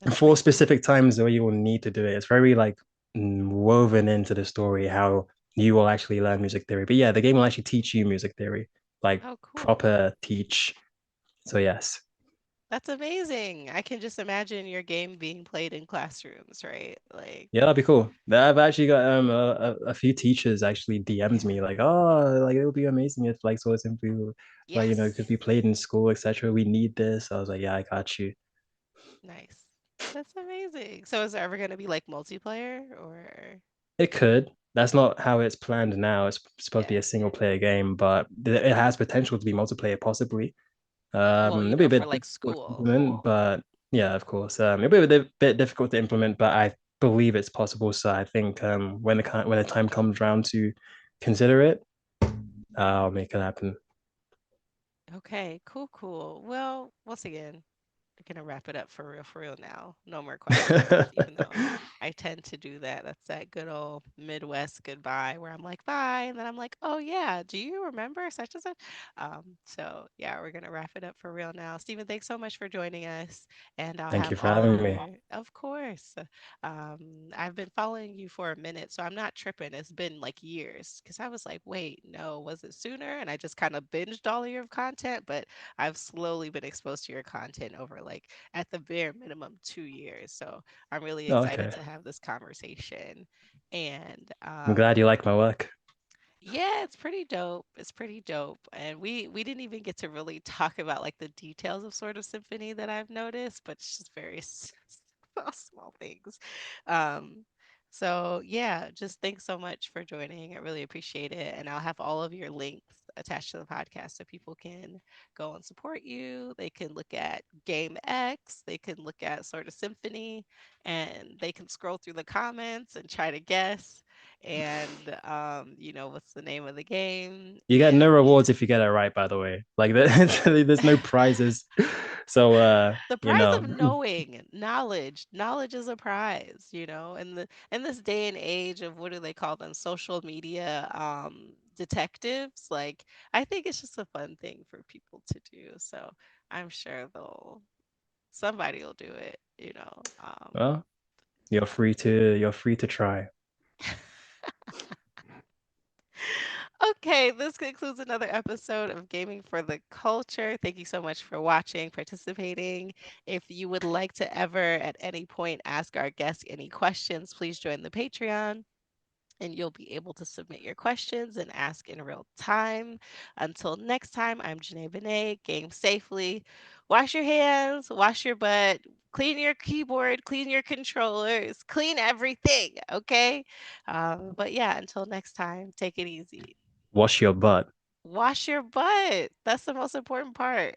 that's for amazing. specific times where you will need to do it. It's very like woven into the story how you will actually learn music theory. But yeah, the game will actually teach you music theory, like Oh, cool. proper teach. So yes. That's amazing. I can just imagine your game being played in classrooms, right? Like, Yeah, that'd be cool. I've actually got a few teachers actually DM'd yeah. me like, oh, like it would be amazing if like Source Symphony like Yes. could be played in school, etc. We need this. I was like, yeah, I got you. Nice. That's amazing. So is there ever going to be like multiplayer or It could. That's not how it's planned now. It's supposed to be yeah. a single player game, but it has potential to be multiplayer possibly. Well, It'll be a for bit like difficult to school. implement, but yeah, of course. It'll be bit difficult to implement, but I believe it's possible. So I think when the time comes around to consider it, I'll make it happen. Okay, cool, cool. Well, once again, gonna wrap it up for real now. No more questions, even though I tend to do that. That's that good old Midwest goodbye where I'm like, bye, and then I'm like, oh yeah, do you remember such and such? So yeah, we're gonna wrap it up for real now. Stephen, thanks so much for joining us, and I'll Thank have you for all of having me. your, of course. I've been following you for a minute, so I'm not tripping. It's been like years because I was like, wait, no, was it sooner? And I just kind of binged all of your content, but I've slowly been exposed to your content over like at the bare minimum 2 years. So I'm really Oh, excited okay. to have this conversation. And I'm glad you like my work. yeah, it's pretty dope. It's pretty dope. And we didn't even get to really talk about like the details of sort of symphony that I've noticed, but it's just very small things. Um so yeah, just thanks so much for joining. I really appreciate it. And I'll have all of your links attached to the podcast so people can go and support you. They can look at Game X, they can look at sort of Symphony, and they can scroll through the comments and try to guess and what's the name of the game. You get no And rewards if you get it right, by the way. Like there's no prizes. So the prize of knowing knowledge is a prize, and the in this day and age of, what do they call them, social media detectives. Like, I think it's just a fun thing for people to do, so I'm sure they'll somebody will do it, well, you're free to try. Okay, this concludes another episode of Gaming for the Culture. Thank you so much for watching, participating. If you would like to ever at any point ask our guests any questions, please join the Patreon and you'll be able to submit your questions and ask in real time. Until next time, I'm Janae Benet. Game safely. Wash your hands, wash your butt, clean your keyboard, clean your controllers, clean everything, okay? But yeah, until next time, take it easy. Wash your butt. Wash your butt. That's the most important part.